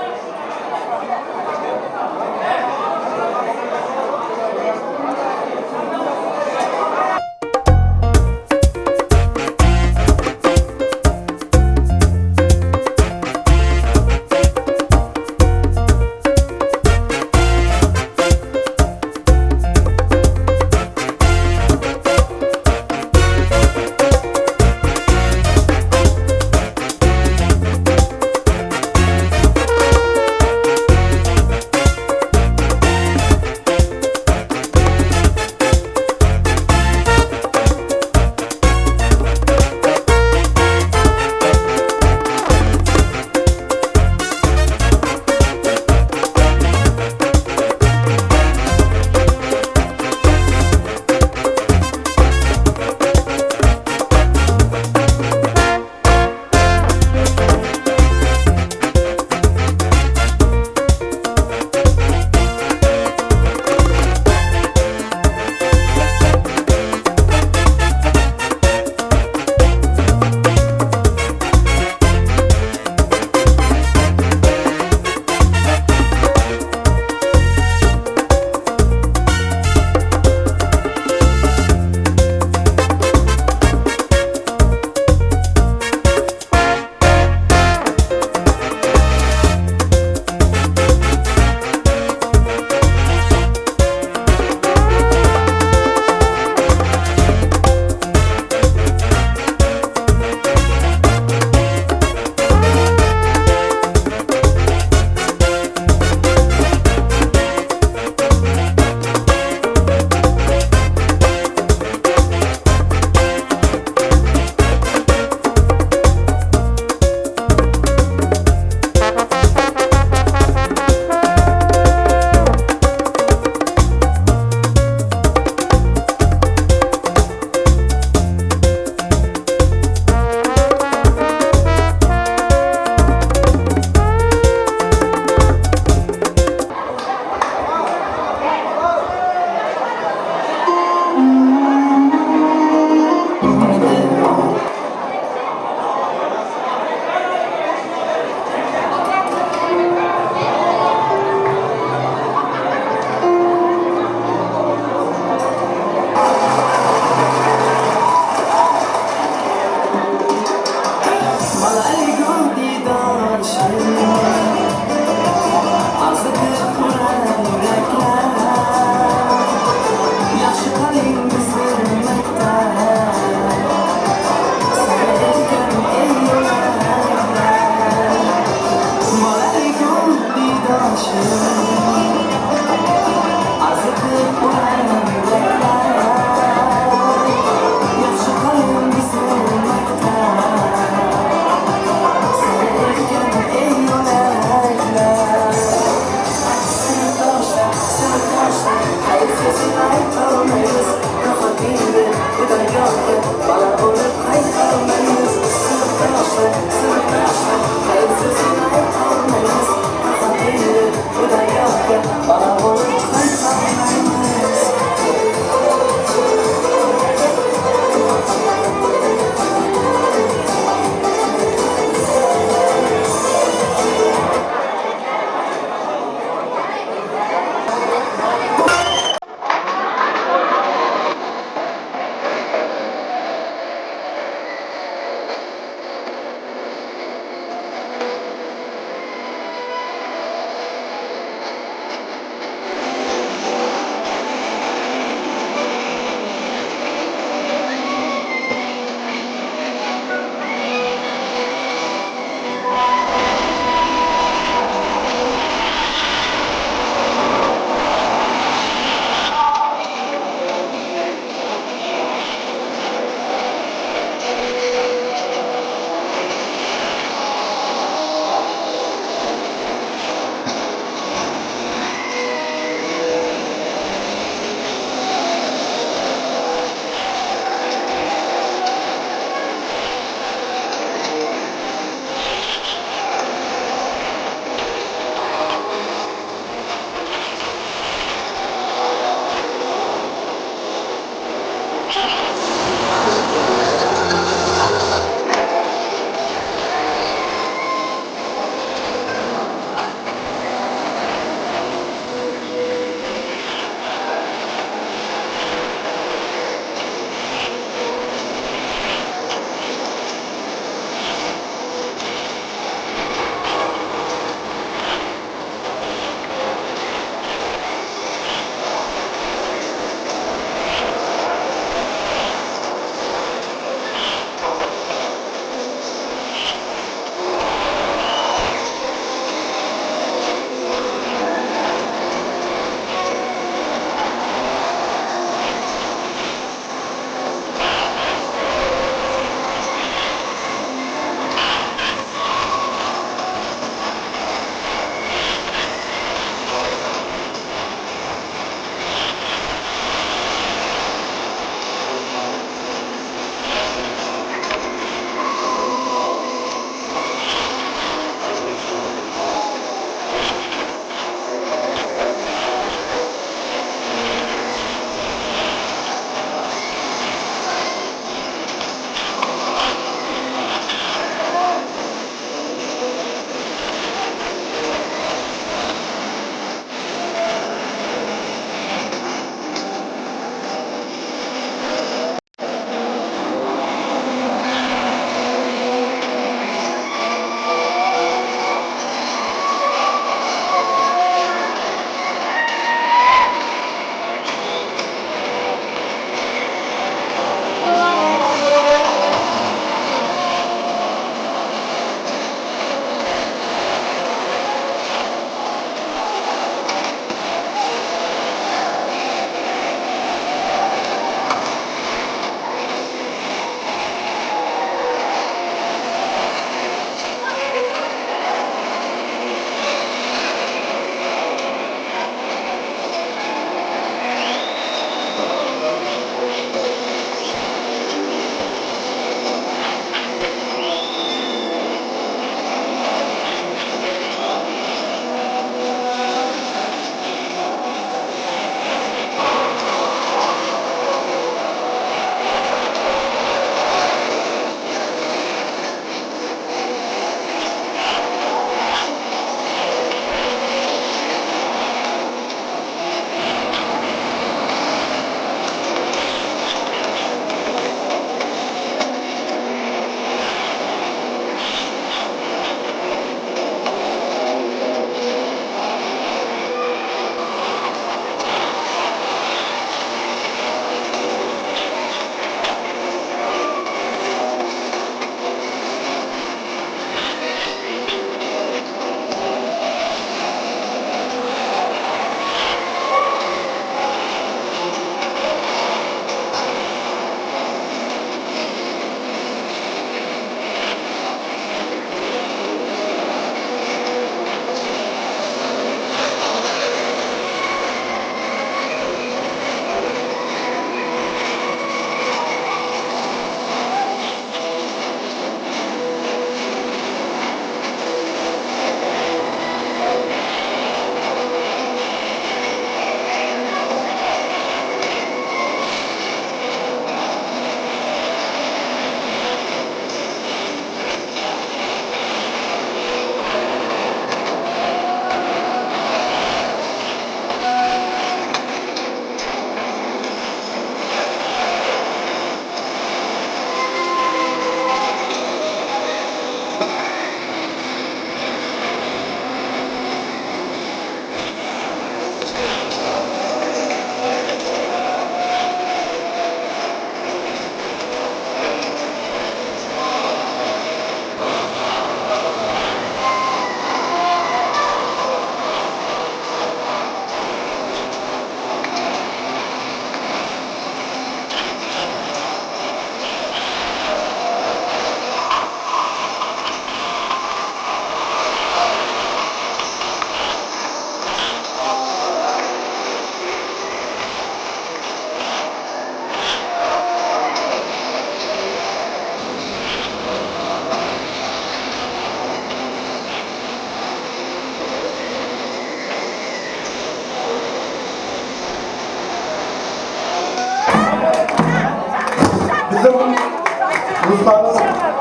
Sınıf taşlar, hayırsız inayet almayız. Kafa değil, bu da yok.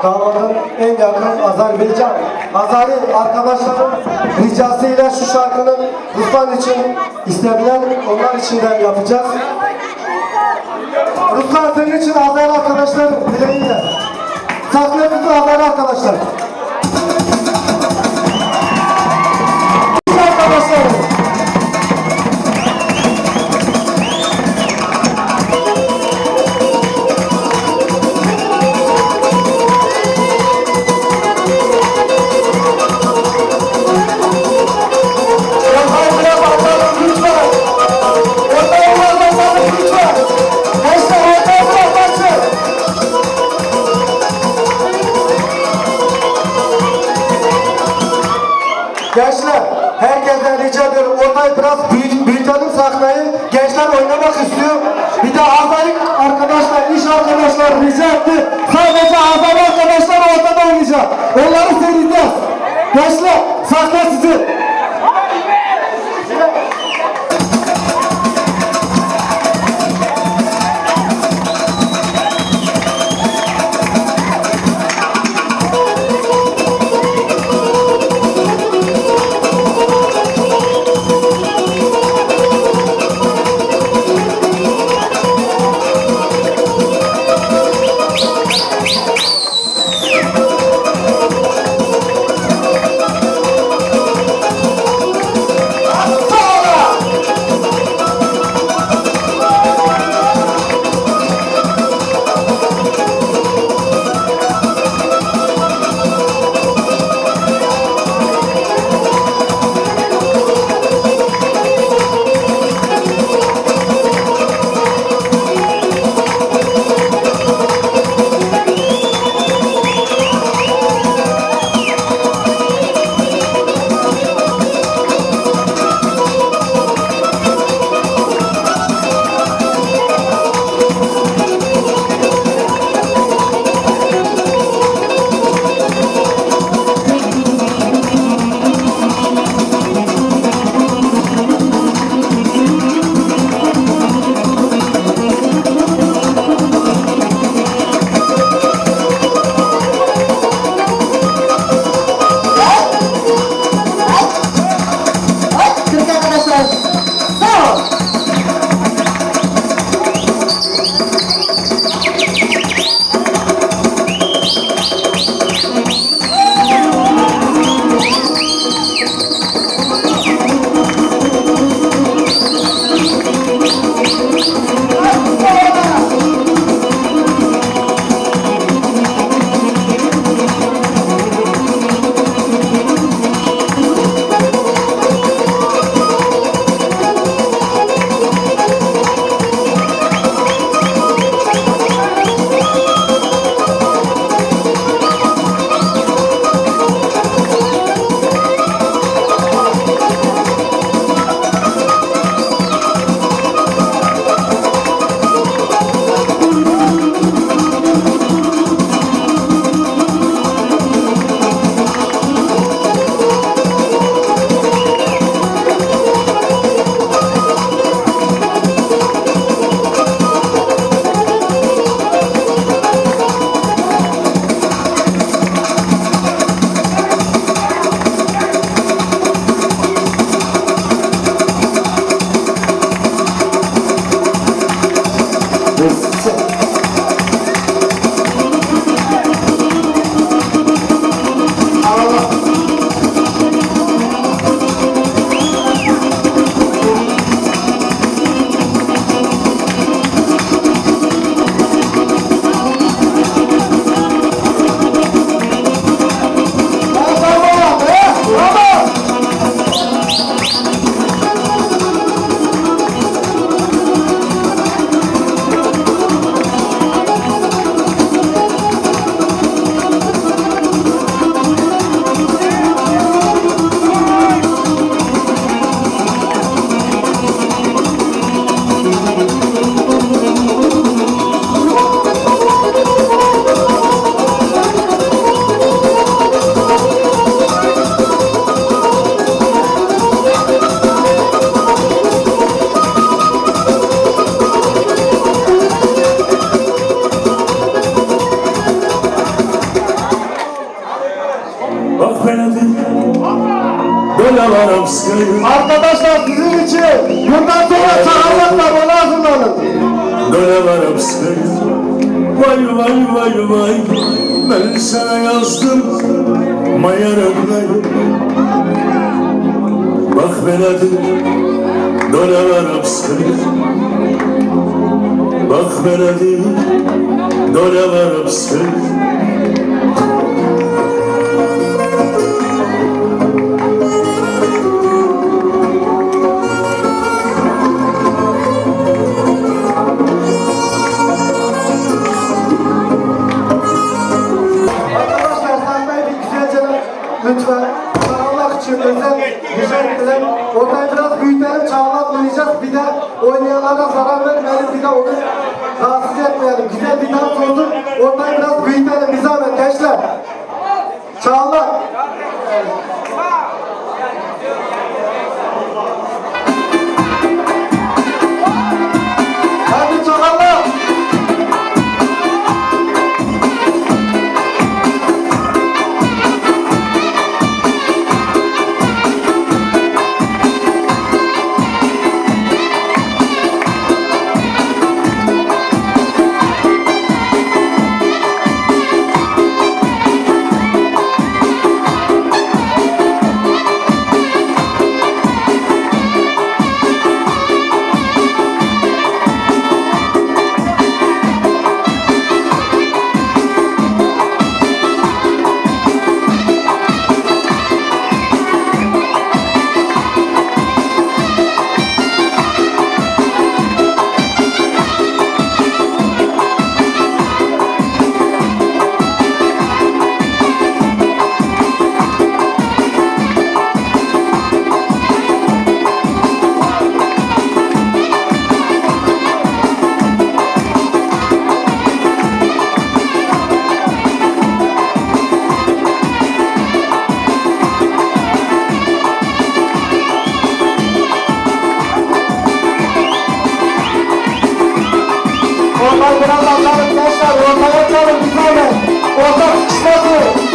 damadın en yakın Azerbaycan. Azari arkadaşlarım ricasıyla şu şarkının Ruslan için istediler. Onlar için de yapacağız. Ruslan senin için Azeri arkadaşlar dileğiyle. Sahnemizi Azeri arkadaşlar. Arkadaşlarım. Gençler, herkesten rica ediyorum ortayı biraz büyütelim sahneyi. Gençler oynamak istiyor. Bir de Azeri arkadaşlar, iş arkadaşlar rica etti. Sadece Azeri arkadaşlar ortada oynayacak. Onları seyredeceğiz. Gençler, sahne sizin. Arkadaşlar sizin için bundan sonra çağırmakla bana hazırlanın. Döne varım seni. Vay vay vay vay. Ben sana yazdım. Mayarımdayım. Bak ben adım. Döne varım seni. Bak ben adım. Döne varım seni. Lütfen çağırmak için özel güzel ortayı biraz büyütelim, çağırmak oynayacağız. Bir de oynayanlara zarar vermeyelim, bir de onu rahatsız etmeyelim. Güzel bir dans olsun, ortayı biraz büyütelim, bir zahmet gençler. Çağırmak. Hadi çağırmak. Ortayı biraz açalım gençler, ortaya açalım bir zahmet. Ortak kısmetli.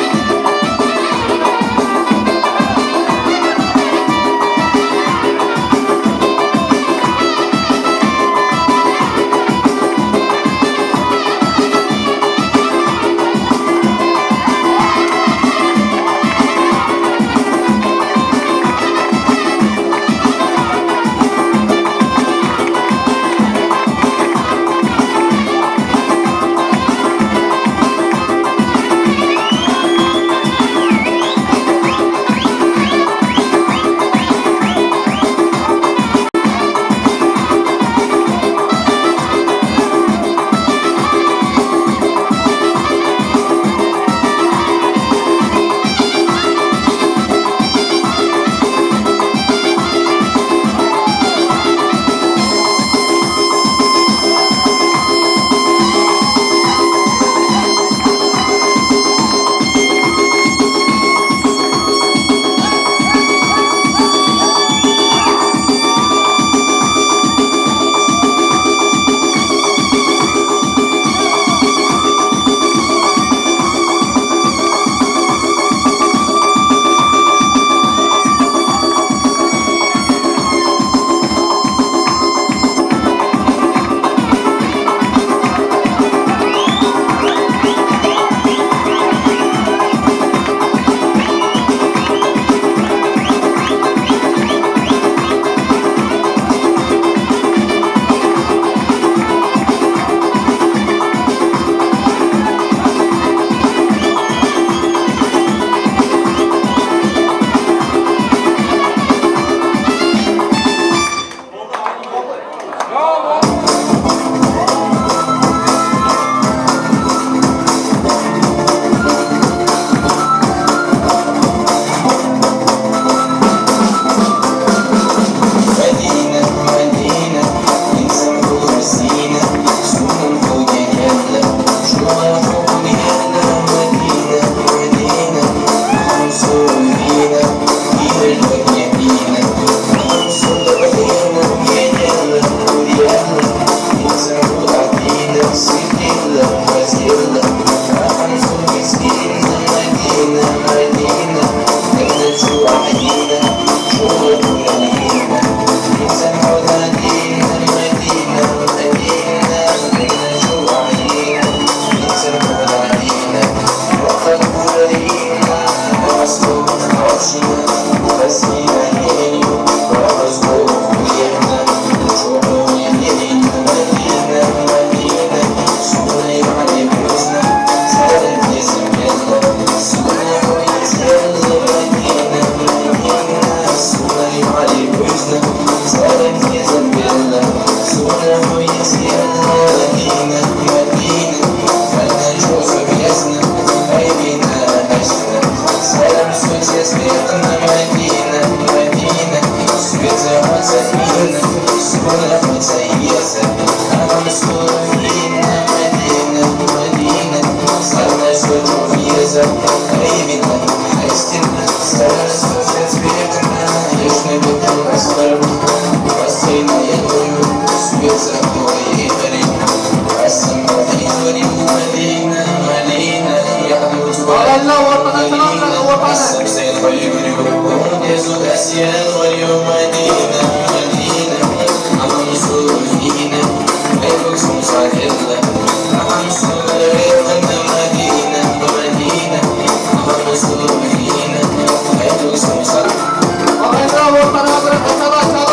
Bravo, bravo, bravo, bravo.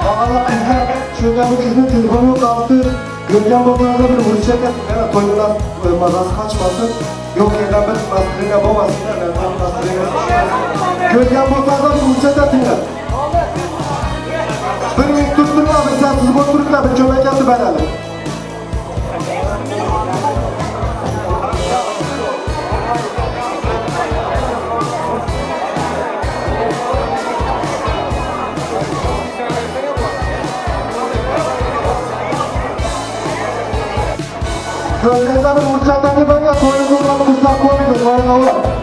Valla kızlar, şöyle bu kızın telefonu kalktı. Görkem babanıza bir vuruşacak et. Yani toyuna mazası kaçmasın. Yok yerden ben bastırıyla babasıyla ben bastırıyla. Görkem babanıza bir vuruşacak et yine. Bir gün tutturma abi, sen siz otururla bir kömek yaptı ben alayım. Gözlerinde bir uçaklarını ben ya toyun zorlanı kızlar koymuyor. Toyun oğlum.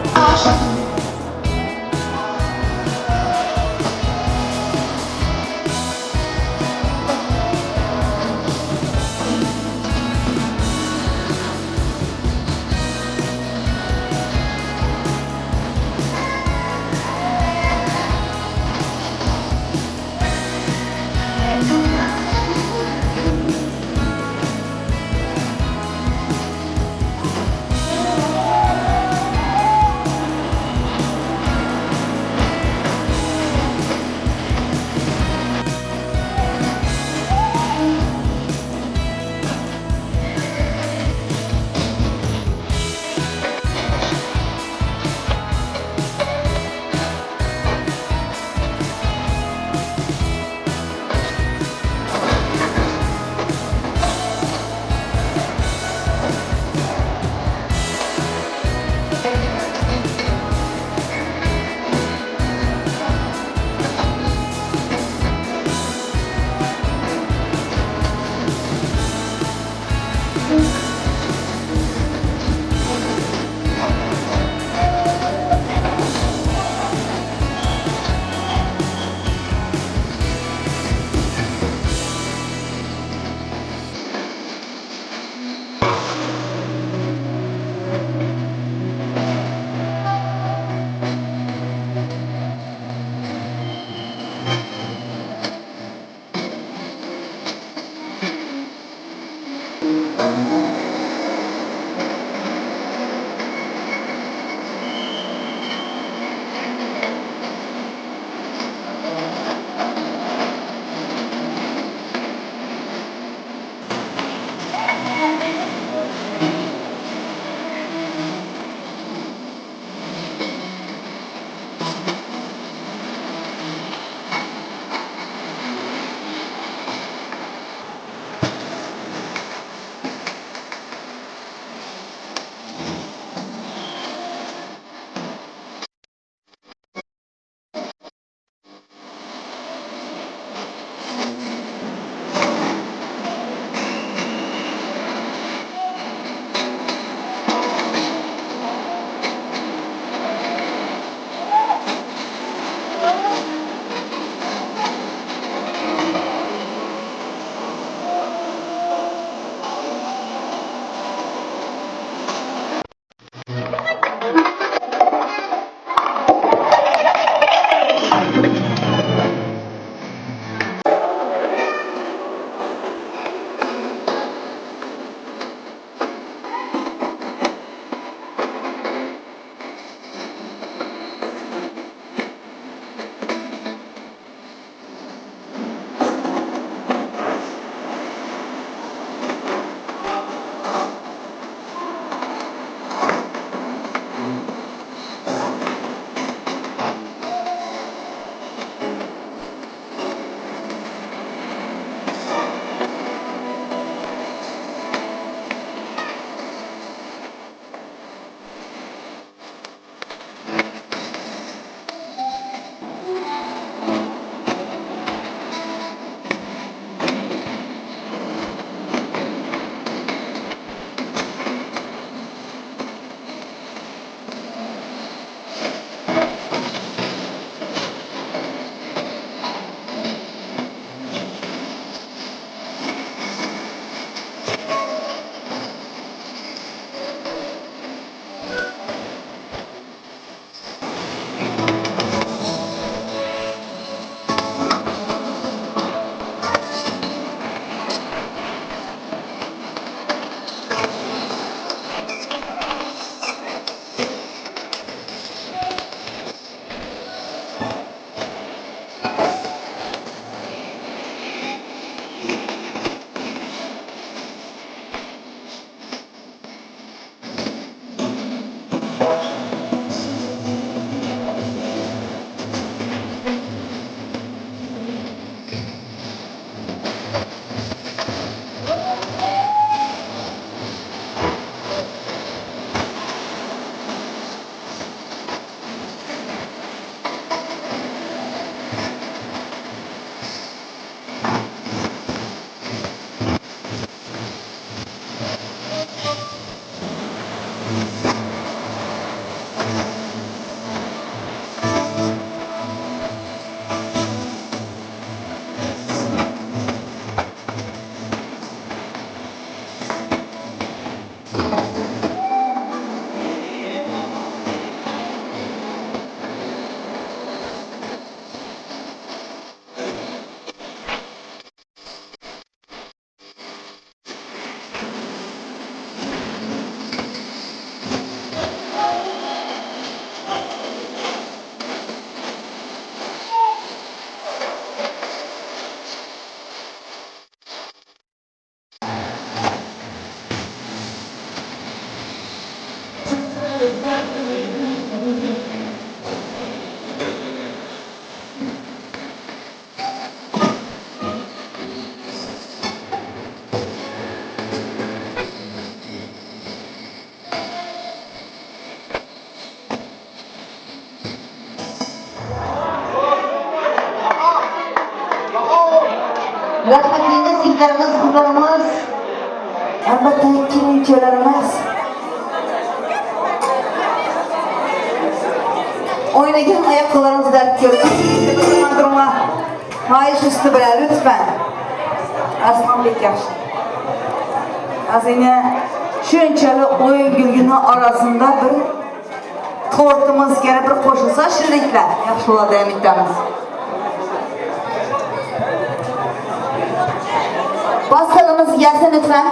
Rahmetliğimiz, ilklerimiz, kızlarımız, elbette ülkelerimiz. Oynayan ayakkabılarımız dert görüyor. Durma. Mayış üstü bile lütfen. Aslan bek yaxşı. Azine şunçalı oyun gülgünü arasında bir tortumuz gene bir koşulsa şirlikler. Yaxşı ola demekdemiz. Bastalımız gelsin lütfen.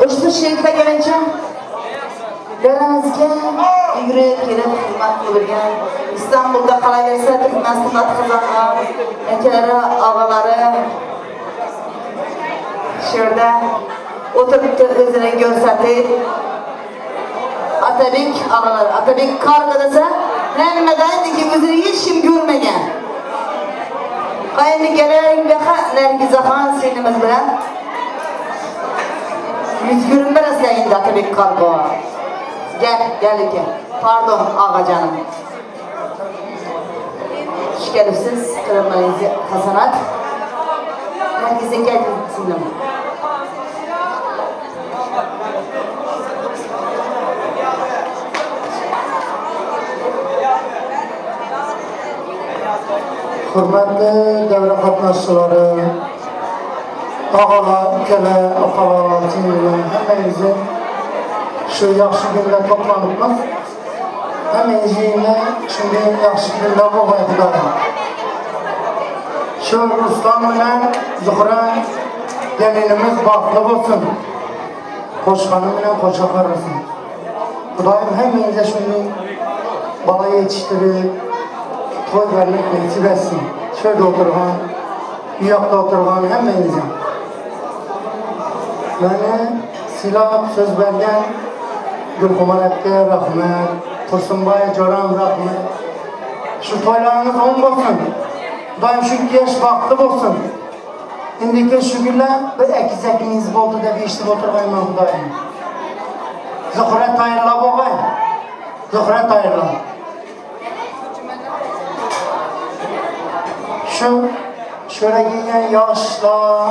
Uçtu şirlikle gelince derenizge yürüyüp gelip hizmet kılırken İstanbul'da kalayverse Türkmenistan'da kazanlar, ekeleri, ağaları şurada oturup da özüne görsatip Atabek ağalar, Atabek kargıdasa hemmeden ki özünü hiç kim görmegen Kayını gelen beha Nergiz Ahan senimiz bilen yüz görünmez sayında Atabek kargı var. Gel ülke. Pardon ağa canım. Hoş gelipsiz. Kırımlarınızı hasanat. Herkese gelsinler. Hürmetli devre katnaşçıları, ağalar, ülkeler, akalar, cimriler, hepinizi şu yaxşı günde toplanıpmız. Hemeyiciğine şimdi yaxşı günde bu vaydılarım. Şu Ruslan ile Zuhra gelinimiz baklı olsun. Koşkanım ile koşakar olsun. Kudayım hemeyiciğe şimdi balayı yetiştirip toy vermek nasip etsin. Şöyle oturgan, uyakta oturgan hemeyiciğe. Beni silah söz vergen Gülkumaret'e rahmet, Tursunbay'a Coran rahmet. Şu toylarınız on olsun. Daim şu geç vakti olsun. İndiki şu günler bir ekizekiniz oldu da bir iştip oturmayın ben daim. Zuhra tayırla boğay. Zuhra tayırla. Şöyle giyen yaşla,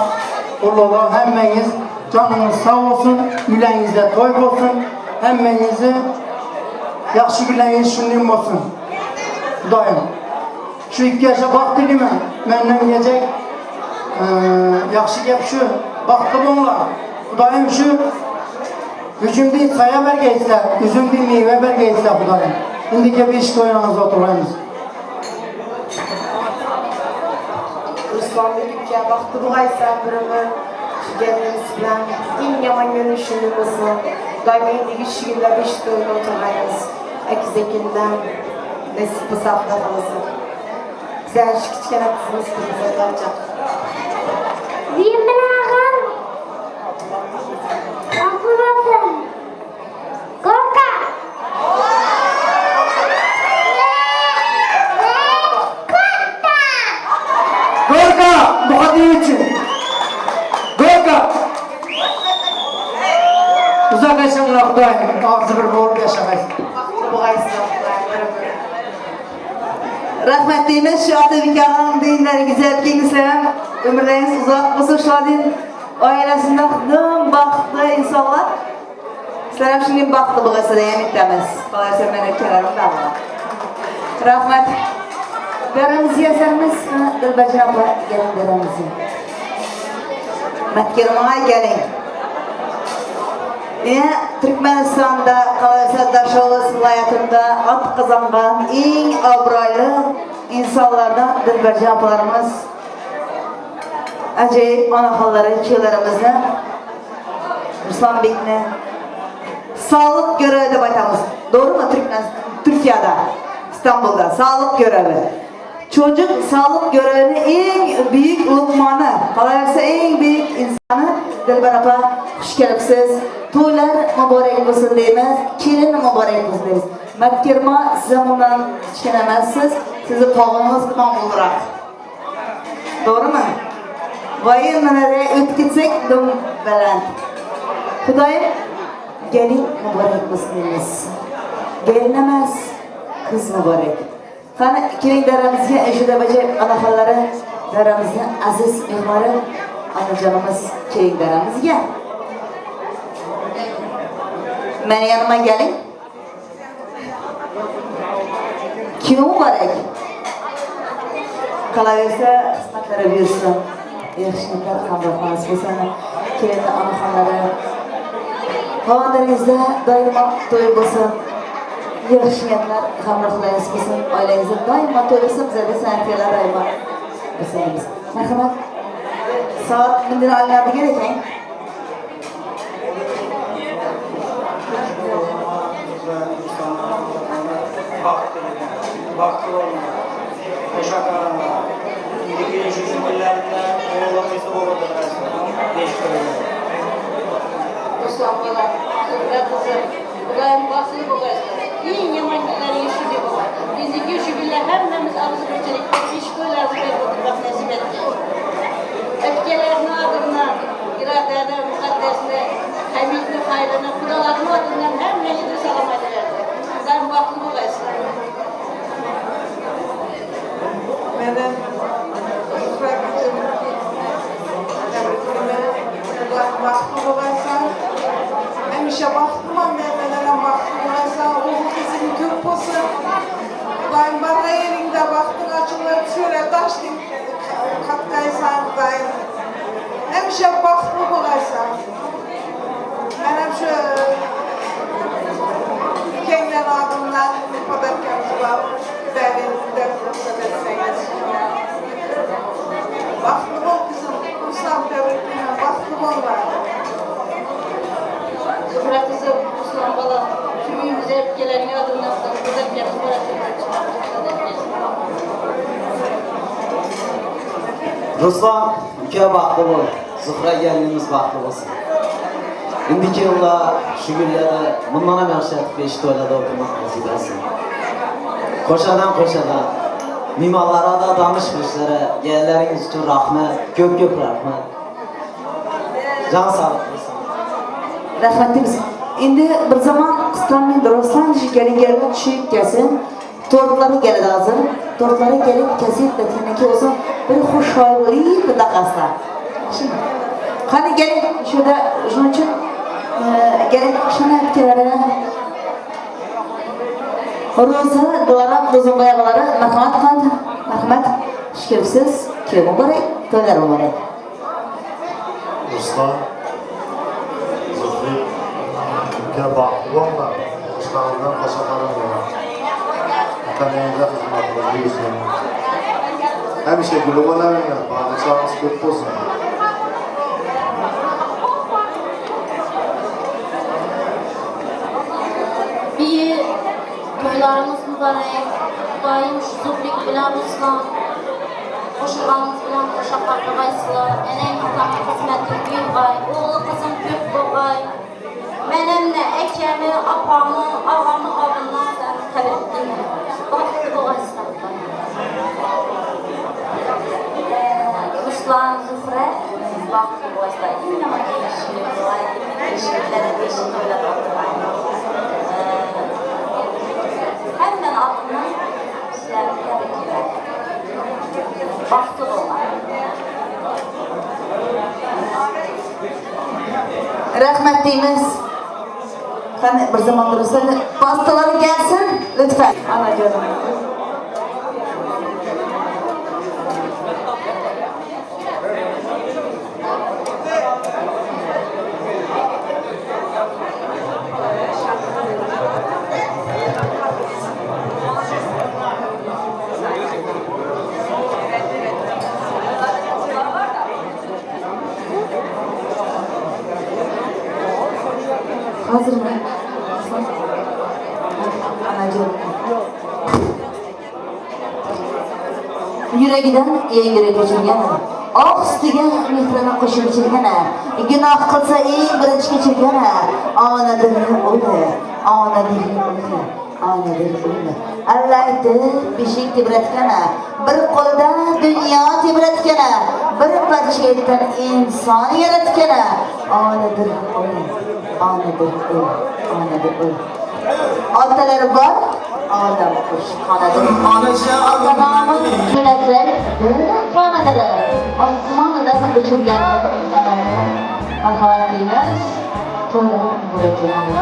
ulular hemmeniz canınız sağ olsun, yüreğinizde toy olsun. Hemmenizi yaxşı güləyiz şunlayım olsun. Daim. Şu iki yaşa baktı değil mi? Benden gelecek yaxşı gep şu. Baktı bunlar. Daim şu. Hücum değil saya bergeyse, üzüm değil meyve bergeyse daim. İndiki bir iş koyanız oturayımız. Ruslan dedikçe baktı bu aysa bırımı şu geliniz bilen en yaman görünüşünü olsun. Daimindeki şu günler beş dönü oturayız. Ekizekinden nesipi safta olsun. Güzel şu küçük kızımız kızımıza kalacak. Diyeyim ben ağam. Aklımazsın. Korka. Gorka! Bu kadir için. Gorka! Uzaklaşın Rabbim. Ağzı bir boğul yaşamayız. Rahmetlimiz şu Atabek ağam deyinleri güzel kendisine ömürleriniz uzak olsun şu adın ailesinden baktı insanlar. Sizler şimdi baktı bu kasada yemektemiz. Dolayısıyla menekelerim de var. Rahmet. Derimizi yazarımız Dilbacı abla gelin derimizi. Matkermaya gelin. Yine Türkmenistan'da kalaysa Daşoğuz vilayetinde at kazangan en abraylı insanlardan Dilbacı ablarımız. Acayip anahalları, çığlarımızı Ruslan Bey'ine sağlık görevi de baytamız. Doğru mu Türkiye'de, İstanbul'da sağlık görevi. Çocuk sağlık görevini en büyük lokmanı, kalaysa en büyük insanı Dilber abla hoş gelipsiz. Toylar mübarek olsun deyimiz, kelin mübarek olsun deyimiz. Matkirma size bundan tükenemezsiz, sizi tağınız tamam olarak. Doğru mu? Vayınlara ötkitsek dum belen. Kudayım, gelin mübarek olsun deyimiz. Gelinemez, kız mübarek. Qani keling daramizga shuda baja onaxonlari daramizni aziz mehmoni onajonimiz keling daramizga. Meni yanıma gelin. Kim mübarek? Kalaversa hizmetlere buyursun. Yaxshiliklar hamrohimiz bo'lsin. Kelinli onaxonlari xonadoningizda doimo to'y bo'lsin. Yaxshi niyatlar hamrohlaringiz bo'lsin. Oilangizda doimo to'y bo'lsin. Bizda san'atkorlar doimo bo'lsangiz. Marhamat. Soat bundan olinadigan ekan. Vakti olmadı. Koşaka, indiki yaşasın illerinde oğlamaysa oğladır aslında. Değiştiriyor. Ruslan bana, Zuhra kızım, Bulayım basını bu gazete. İyi yamanlılar yaşıyor bu. Bizdeki yaşıyorlar hepimiz ağzı geçerek iş koylar bu fotoğraf nasip etti. Öfkelerin adına, iradede, mukaddesine, hamidli hayrına, kudaların adından her meclide salam ederdi. Bulayım vakti bu gazete. Benim Zuhra kızım, vakti olaysa, hemşe vaktim annemelere vakti olaysa, o kızım Türk olsun. Dayım bana yerinde vaktin açılır, şöyle taştım, katkaysan dayım. Hemşe vakti olaysa, benim şu kendinden adımdan padarkemiz var. Beğenimde fırsat etseniz. Vakti ol kızım, Ruslan tebrikine vakti ol var. Zuhra kızım, Ruslan bala, tümümüze hep gelen adımdan padarkemiz var. Ruslan, ülke vakti ol. Zuhra gelinimiz vakti olsun. İndiki yılda şu günlerde bundan hem yaşadık beş toylada okumak nasip etsin. Koşadan mimarlara da danışmışlara, gelleriniz için rahmet, gök rahmet. Can sağlık. Rahmetimiz. Şimdi bir zaman kıskanmayın, Ruslan gelin çiğ kesin. Tortları geldi hazır. Tortları gelip kesip de teneki olsun. Bir hoş hayvali bir dakika. Şimdi, hadi gelin şurada, şunun için gelin şuna etkileri. Roza, dolara, dozun bayağı merhamet kaldı. Merhamet, şükürsüz, ki mübarek, toylar mübarek. Ruslan, Zuhri, ülke baklı olma, Ruslan'dan kaşakarım var. Mükemmelinde hizmetleri büyüsün. Hemşe gülü bana verin, padişahımız kötü olsun. Bir toylarımız mübarek, daim şu Zuhrik bilen Ruslan, koşullarımız bilen koşaklarla gaysılar, enem tutamı hizmetli bir gay, oğlu kızım kök bu gay, menemle ekemi, apamı, ağamı avından sen tebrik edin. Baktı bu gaysılar. Ruslan, Zuhra, baktı bu gaysılar. Yine ama değişiyor, değişiklere değişik toylar baktılar. Hemen altından sizlerle tebrik eder. Baktı olan. Rahmetlimiz. Hani bir zamandır Ruslan, pastaları gelsin lütfen. Anacığım. Hazır mı? Anacığım. Yüreğinden yengire geçirgen, ağ üstüge mehrana koşup içirgen, günah kılsa iyi birinci geçirgen, anadır öyle, anadır öyle. Allah etti, bir şey tebretken, bir kolda dünya tebretken, bir parça etten insan yaratken, anadır öyle. Anadır öyle. Ataları var, Adam kuş kanadı. Adamın külekler kanadı. Osmanlı'da uçurgan ahalimiz to'ylar bo'ladi.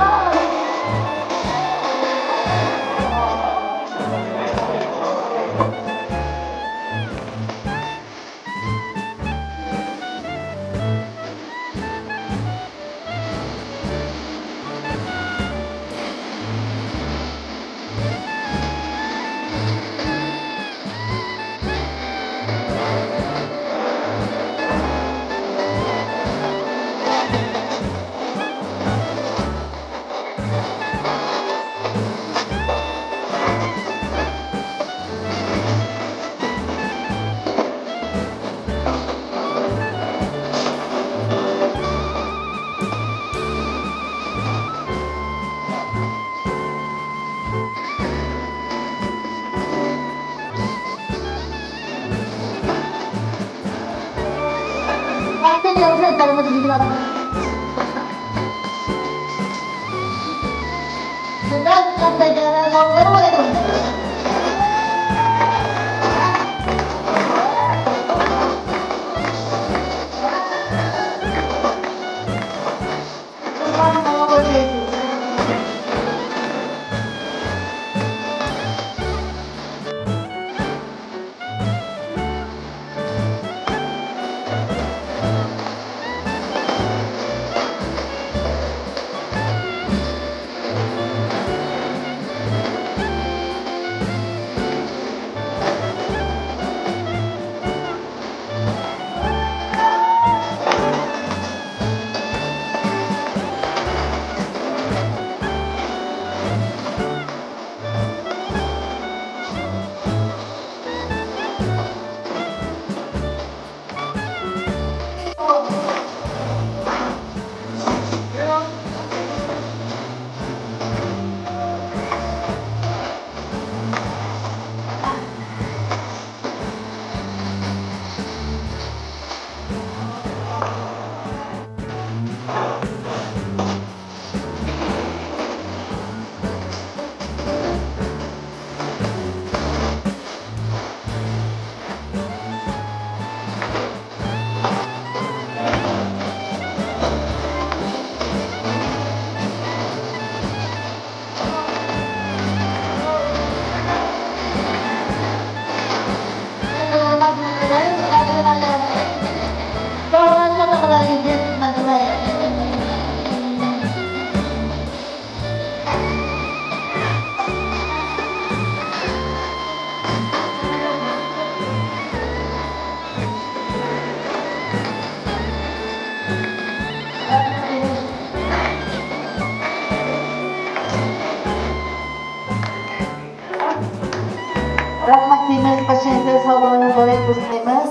Rahmetliğimiz başınıza sağlığını mübarek kutlayımız.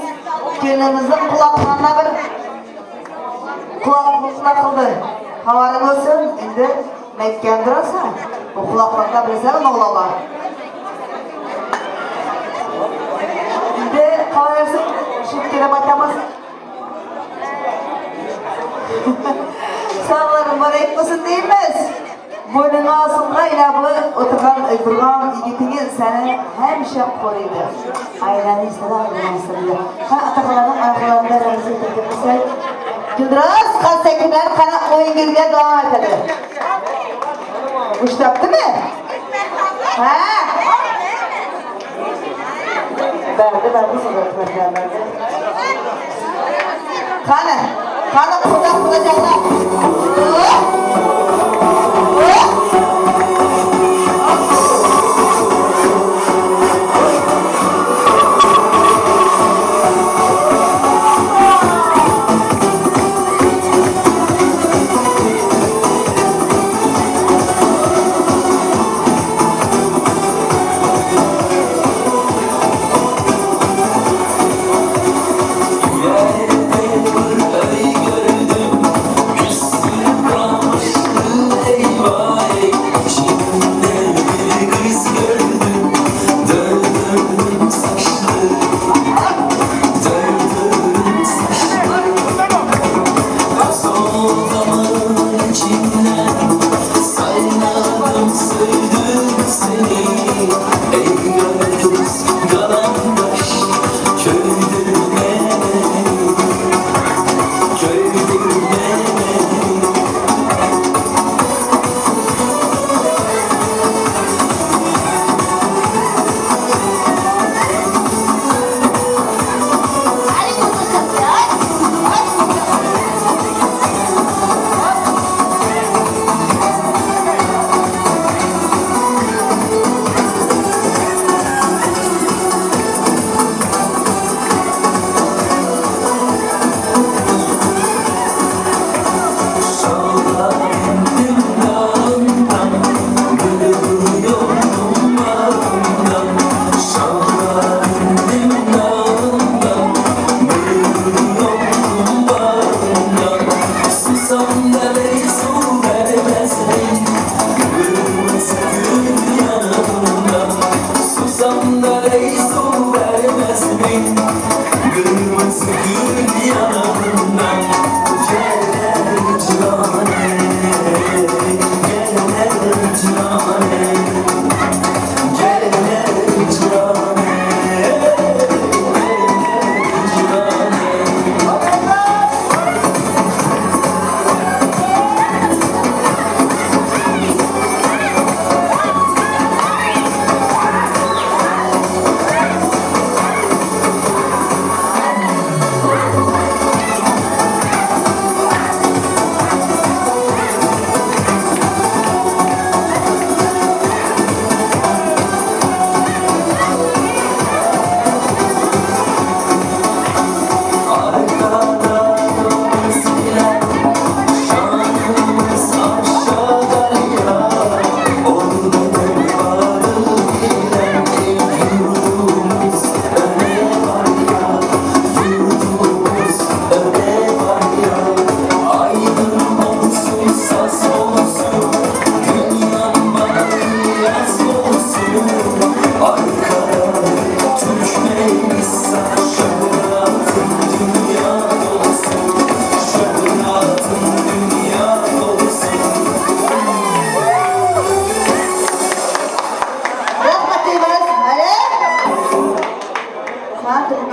Günümüzün kulaklarına bir kulaklıkla kıldı. Havarın olsun, indi Mekke'ndir olsun. Bu kulaklıkla bilsem ne olamaz. Indi kalırsın, şirkete bakamaz. Sağlığını mübarek olsun deyimiz. Boynuna asılga ilabı oturgan yigitini seni hemşe koruydu. Aileni sana ayrılmasıydı. Atakaların ayaklarında remzi tetiklisey. Gündüz kalsekiler kana oyun girmeye devam etedi. Uçtaptı mı? Ha? Verdi sıvırtmacılar verdi. Kana kuracaklar. Gördüm,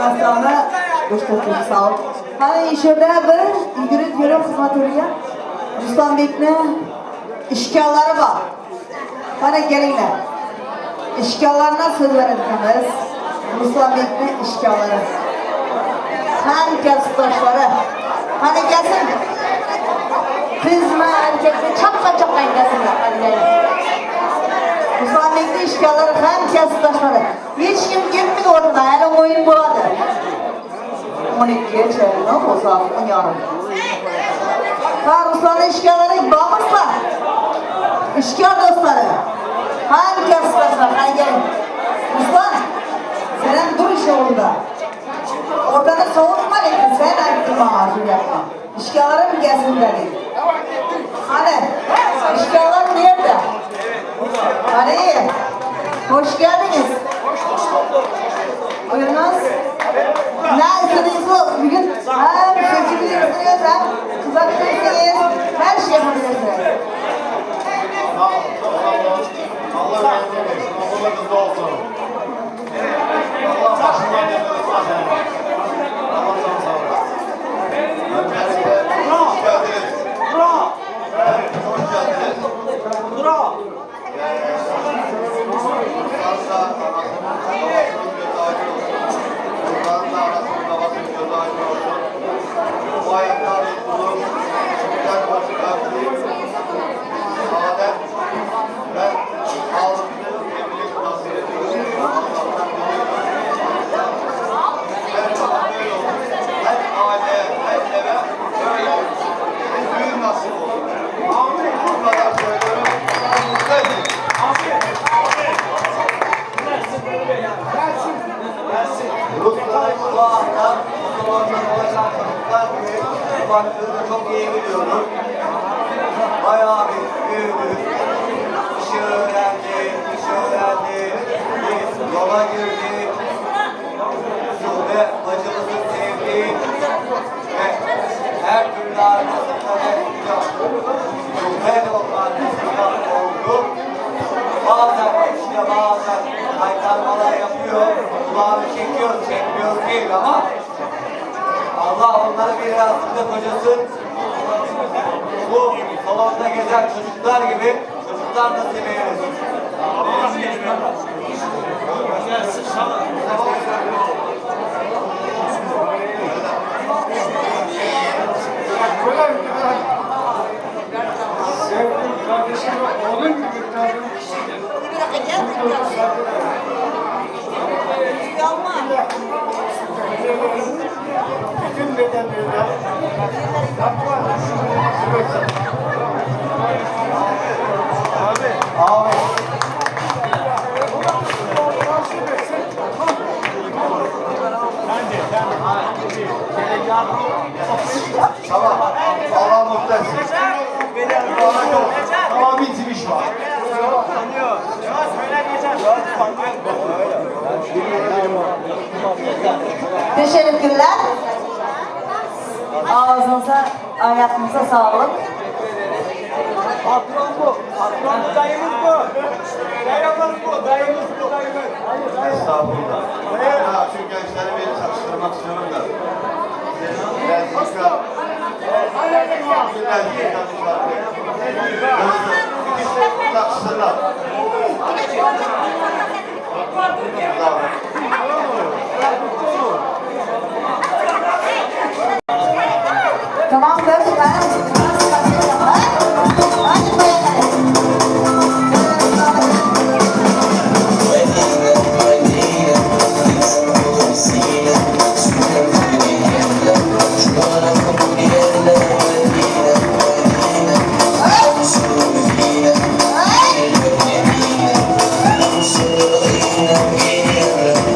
Türkmenistan'da gösterdiğiniz sağ ol. Hani işerde bir ilgili görüyorum hizmet ediyor. Ruslan Bey'in işgalları var. Hani gelinler. İşgallarına söz verildiğimiz Ruslan Bey'in işgalları. Hem kasıtaşları. Hani gelsin. Kızma erkekle çapka çapka gelsin. Ruslan Bey'in işgalları hem kasıtaşları. Hiç kim girmedi orada. Yani oyun buladı. 12'ye çevirme o saat 10 yarım. Ruslan'ın işgalları bağımızlar. İşgal dostları. Hangi kasıtaşlar? Hani gelin. Ruslan. Sen dur işe orada. Ortada soğutma dedi. Sen ayıktın bana şu yapma. İşgallarım gelsin dedi. Hani? İşgallar nerede? Hani? Hoş geldiniz. Buyurunuz. Ne istediğiniz bugün hem seçebilirsiniz hem kızabilirsiniz. Her şey yapabilirsiniz. Allah razı olsun. Allah kızı olsun. Allah başından yapmasın. Allah sana sağ olun. Öncelikle hoş geldiniz. Hoş geldiniz. Bu ayaklar bulun. Güzel başlıklar bulun. Adet ve ağırlıklı evlilik nasıl ediyoruz? Her aile, her eve böyle düğün nasip olur. Bu kadar söylüyorum. Rusların bu anda bu zamanlar olacak çocuklar gibi baktığını çok iyi biliyorum. Bayağı bir büyüdü. İşi öğrendi, bir yola girdi. Zuhra bacımızın sevdiği ve her türlü arkasında ve Zuhra da onun arkasında oldu. Bazen kaytarmalar yapıyor, kulağını çekmiyor değil ama Allah onları bir rastlıkta kocasın. Bu salonda gezen çocuklar gibi çocuklar nasip eylesin. Sevdim kardeşim ve oğlum gibi bir tane. Bütün bedenlerine yapma. Abi. Tamam. Allah muhtaç. Tamam bitmiş var. Teşekkürler. Ağzınıza, ayakınıza sağlık. Patron bu. Patron dayımız bu. Dayımız bu. Dayımız bu. Estağfurullah. Ya şu gençleri bir çalıştırmak istiyorum da. Biraz yıka. Biraz yıka. Hızlı. Taksınlar. Tamamdır. Yeah.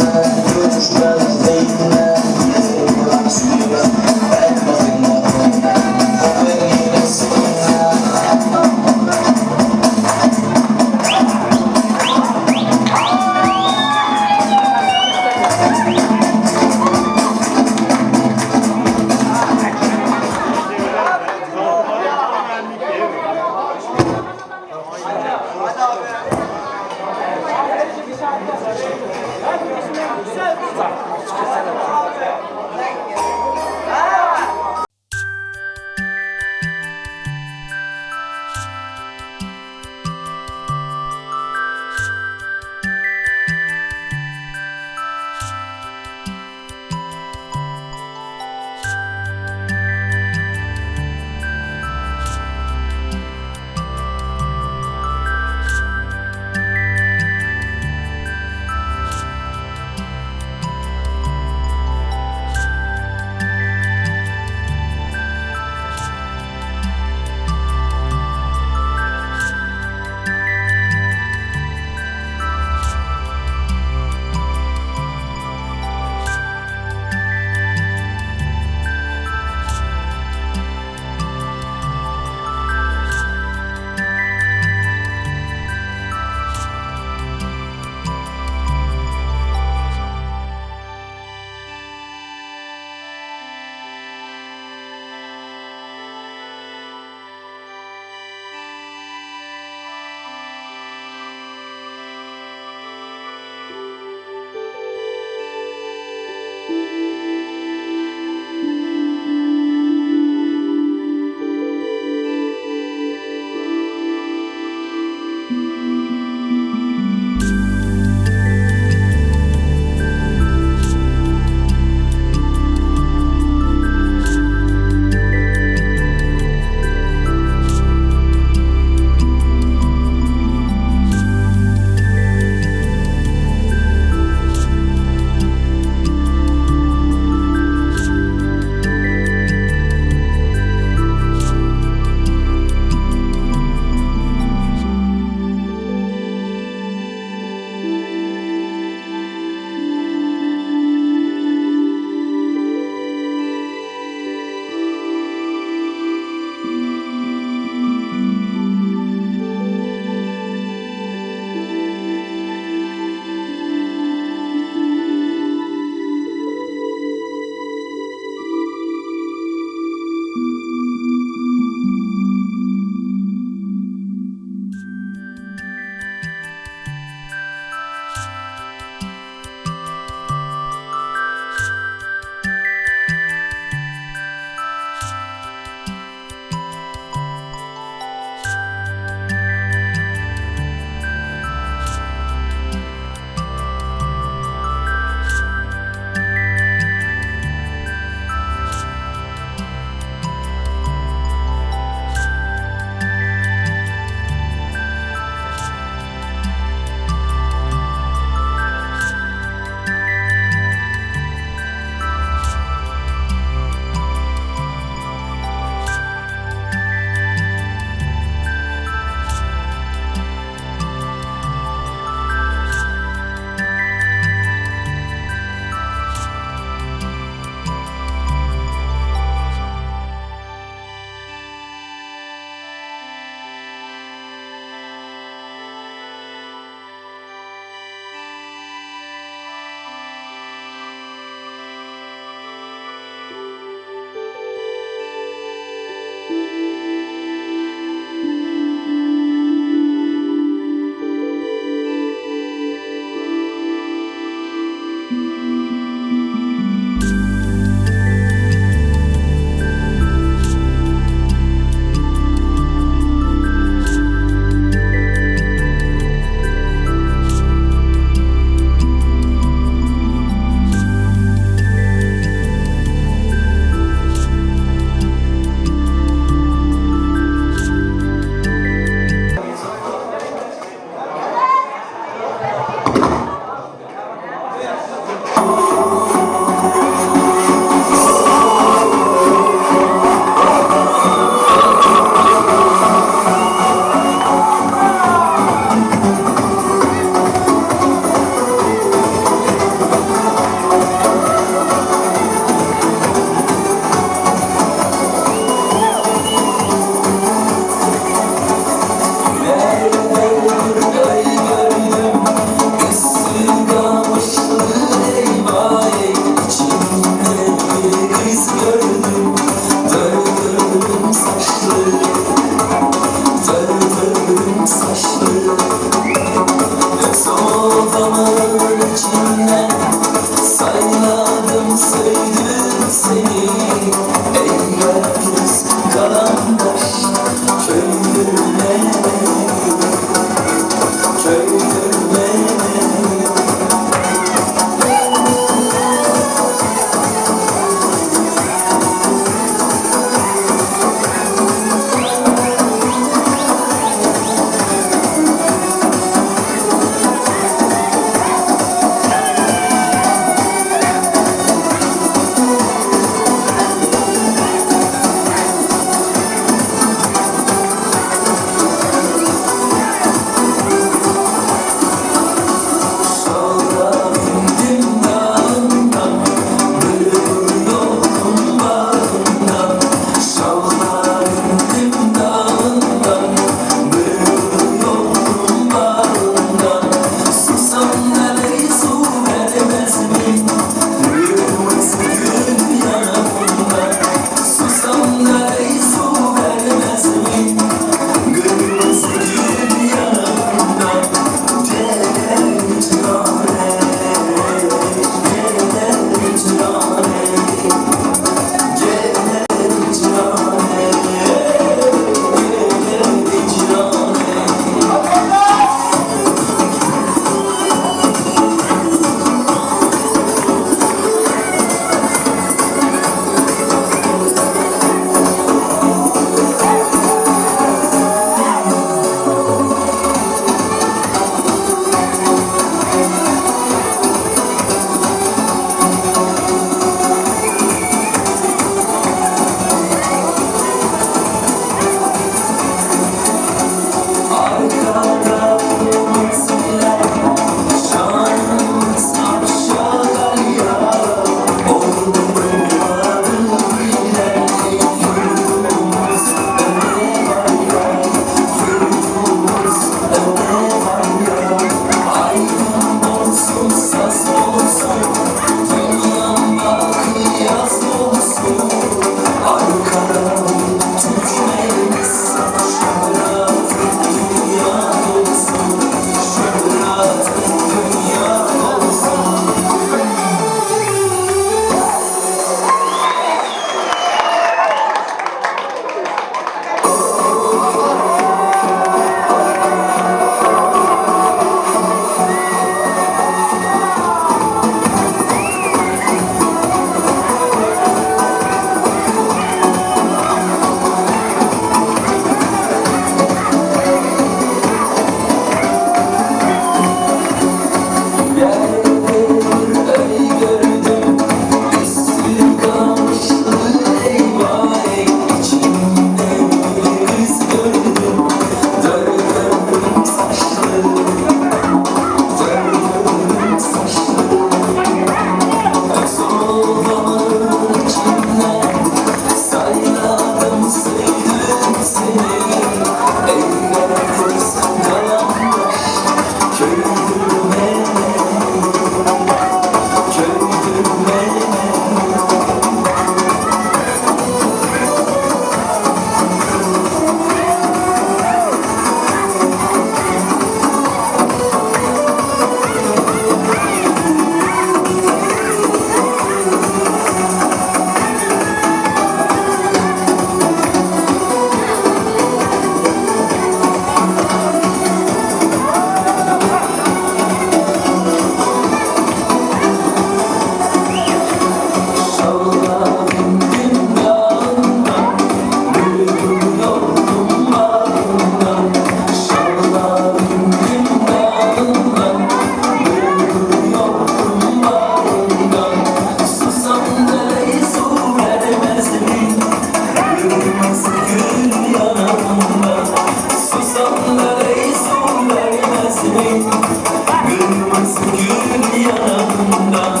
Kırmızı gül yanağında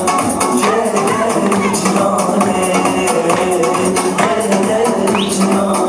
gel cinane, gel cinane, gel cinane.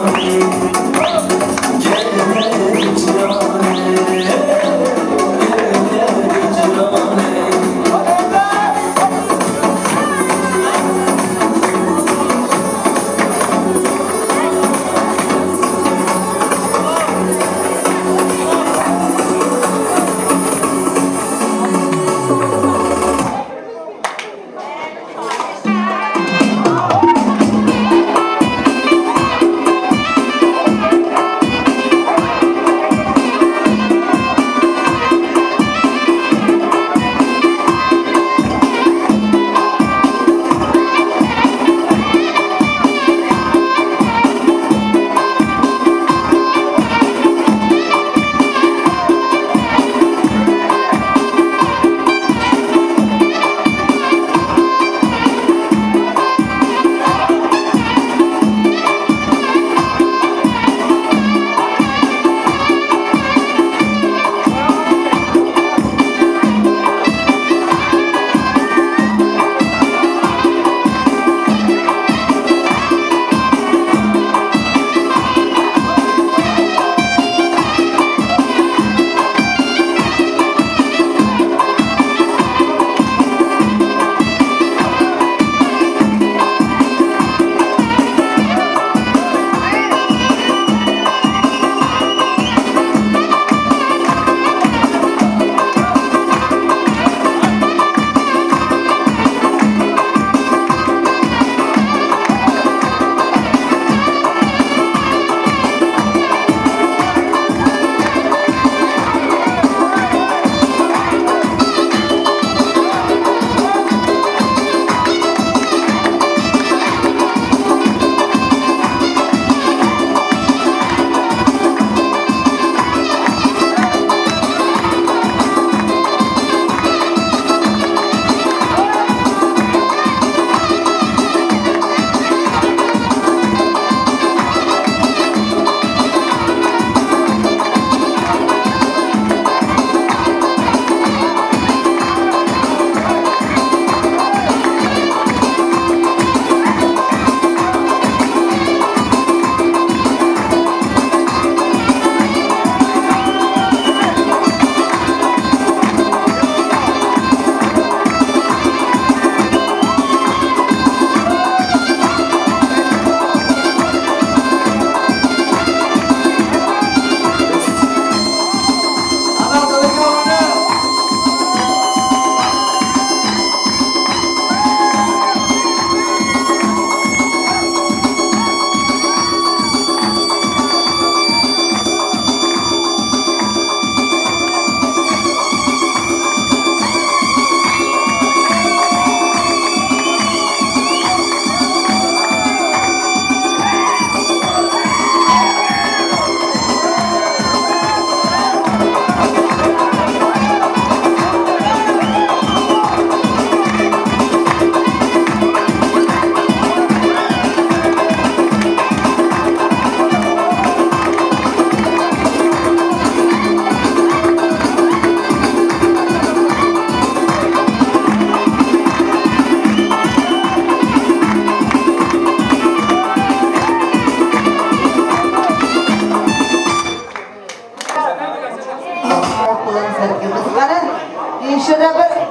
şurada bir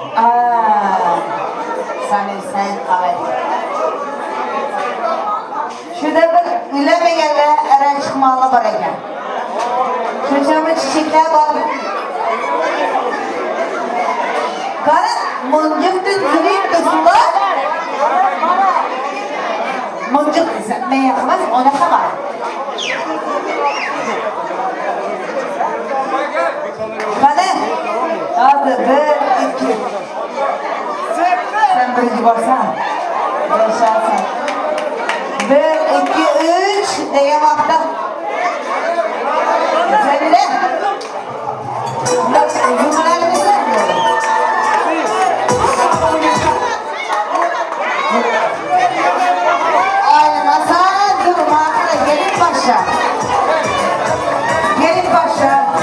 sen evet. Şurada bir bilemeyenler ara çıkmalı var ekan. Şurada çiçekler var. Qarang, munjiqdan zuriyat do'stlar. Munjiq men emas, onaqa bor. Qarang. Hadi bir, ikki. Sen birinchi borsan. Boşarsın. Bir, ikki, üç degan vaqtda. Jamila. Zuhralarimizni Aymasan durma, gelin başa. Gelin başa.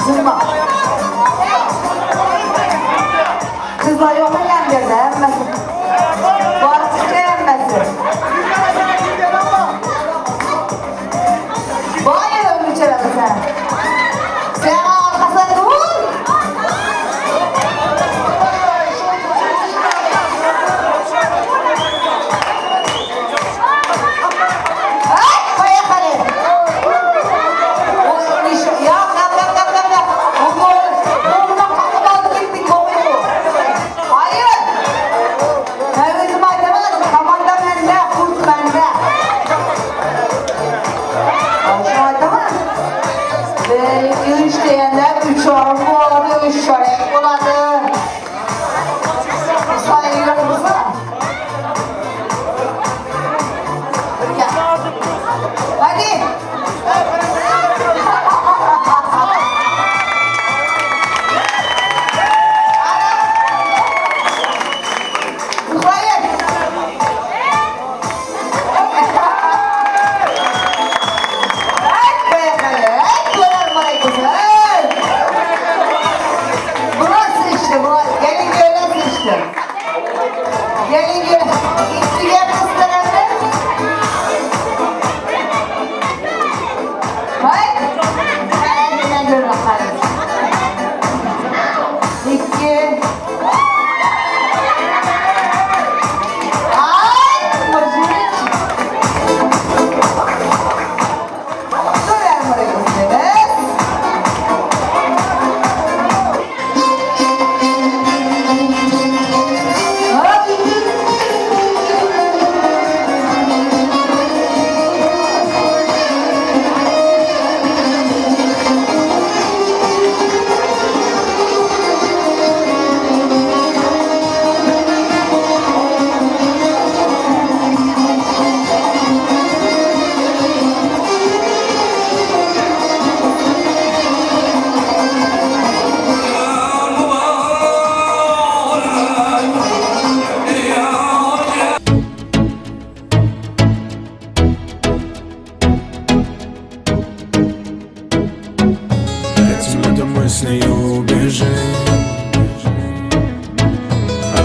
Sırma. Kızlar yok mu yenmedi emmesi? Var çıktı emmesi. Vay ömrü çeradı sen. Sen arkasına dur.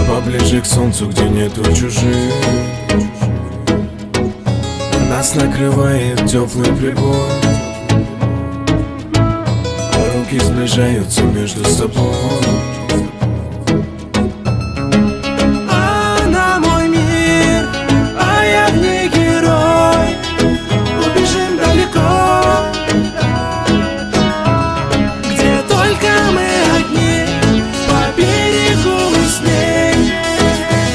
Поближе к солнцу, где нету чужих. Нас накрывает теплый прибой, руки сближаются между собой. Она мой мир, а я в ней герой. Убежим далеко, где только мы одни. По берегу мы с ней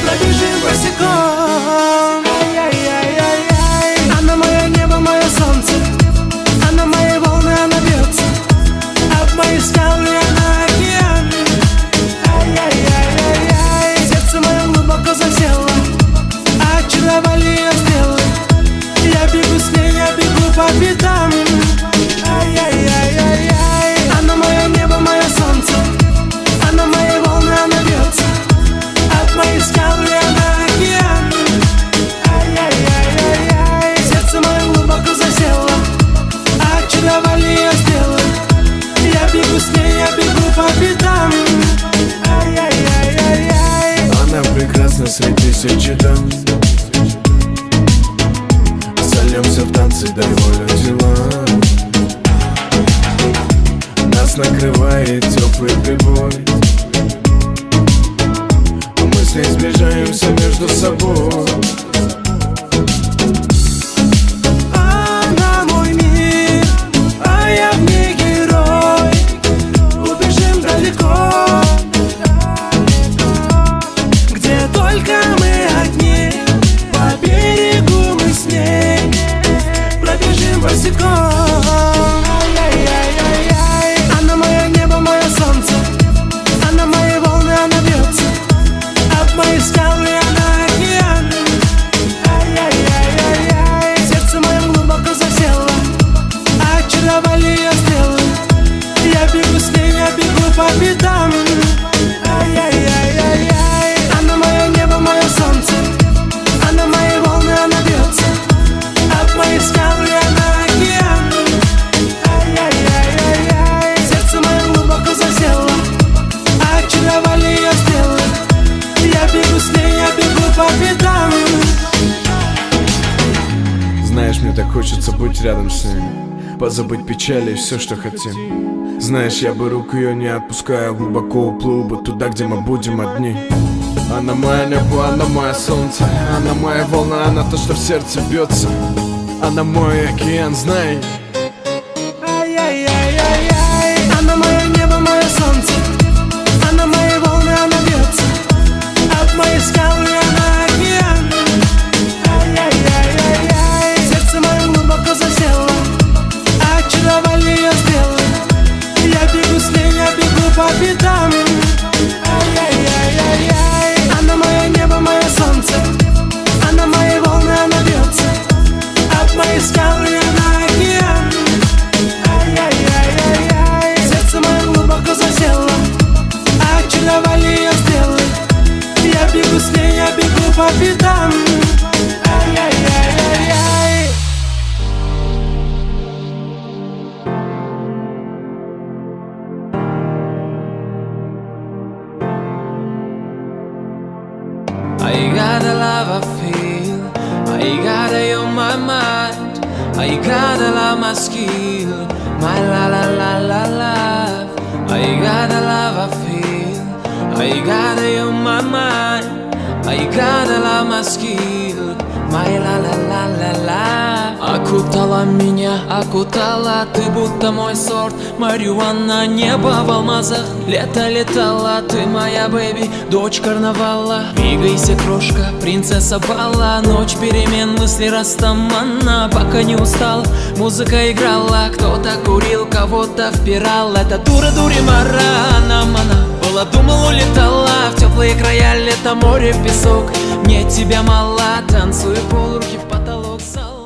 пробежим босиком. Она мое небо, мое солнце, она мои волны, она бьется об мои скалы, она океан. Сердце мое глубоко засело, очаровали ее стрелы. Я бегу с ней, я бегу по пятам. Она мое небо, мое солнце, она мои волны, она бьется об мои скалы, она океан. Сердце мое глубоко засело, очаровали ее стрелы. Я бегу с ней, я бегу по пятам. Она прекрасна среди тысячи дам. Сольемся в танцы, дай волю делам. Нас накрывает теплый прибой, мы с ней сближаемся между собой. Она мой мир, а я в ней герой. Убежим далеко, где только мы одни. По берегу мы с ней пробежим босиком. Она мое небо, мое солнце, она мои волны, она бьется об мои скалы, она океан. Сердце мое глубоко засело, очаровали ее стрелы. Я бегу с ней, я бегу по пятам. Она мое небо, мое солнце, она мои волны, она бьется об мои скалы, она океан. Сердце мое быть рядом с ней, позабыть печали и все, что хотим. Знаешь, я бы руку ее не отпускаю, глубоко уплыл бы туда, где мы будем одни. Она моя небо, она мое солнце, она моя волна, она то, что в сердце бьется. Она мой океан, знай. Она мое небо, мое солнце, она мои волны, она бьется. От моей скалы она океан. Сердце мое глубоко засело, очаровали ее стрелы. Я бегу с ней, я бегу по пятам. Она мое небо, мое солнце, она мои волны, она бьется. От моей скалы она океан. Сердце мое глубоко засело, очаровали ее стрелы. Я бегу с ней, я бегу по пятам. I got the love I feel, I got it on my mind, I got the love my skill, my la la la la love. I got the love I feel, I got it on my mind, I got the love my skill, my la la la la la. Окутала меня, окутала, ты будто мой сорт марихуана. Небо в алмазах, лето летало, ты моя бэби, дочь карнавала. Двигайся, крошка, принцесса бала, ночь перемен, мысли растаманна. Пока не устал, музыка играла, кто-то курил, кого-то впирал. Это дура дури марана, мана. Была, думал, улетала в теплые края, лето, море, песок. Мне тебя мало, танцую полруки в потолок зала.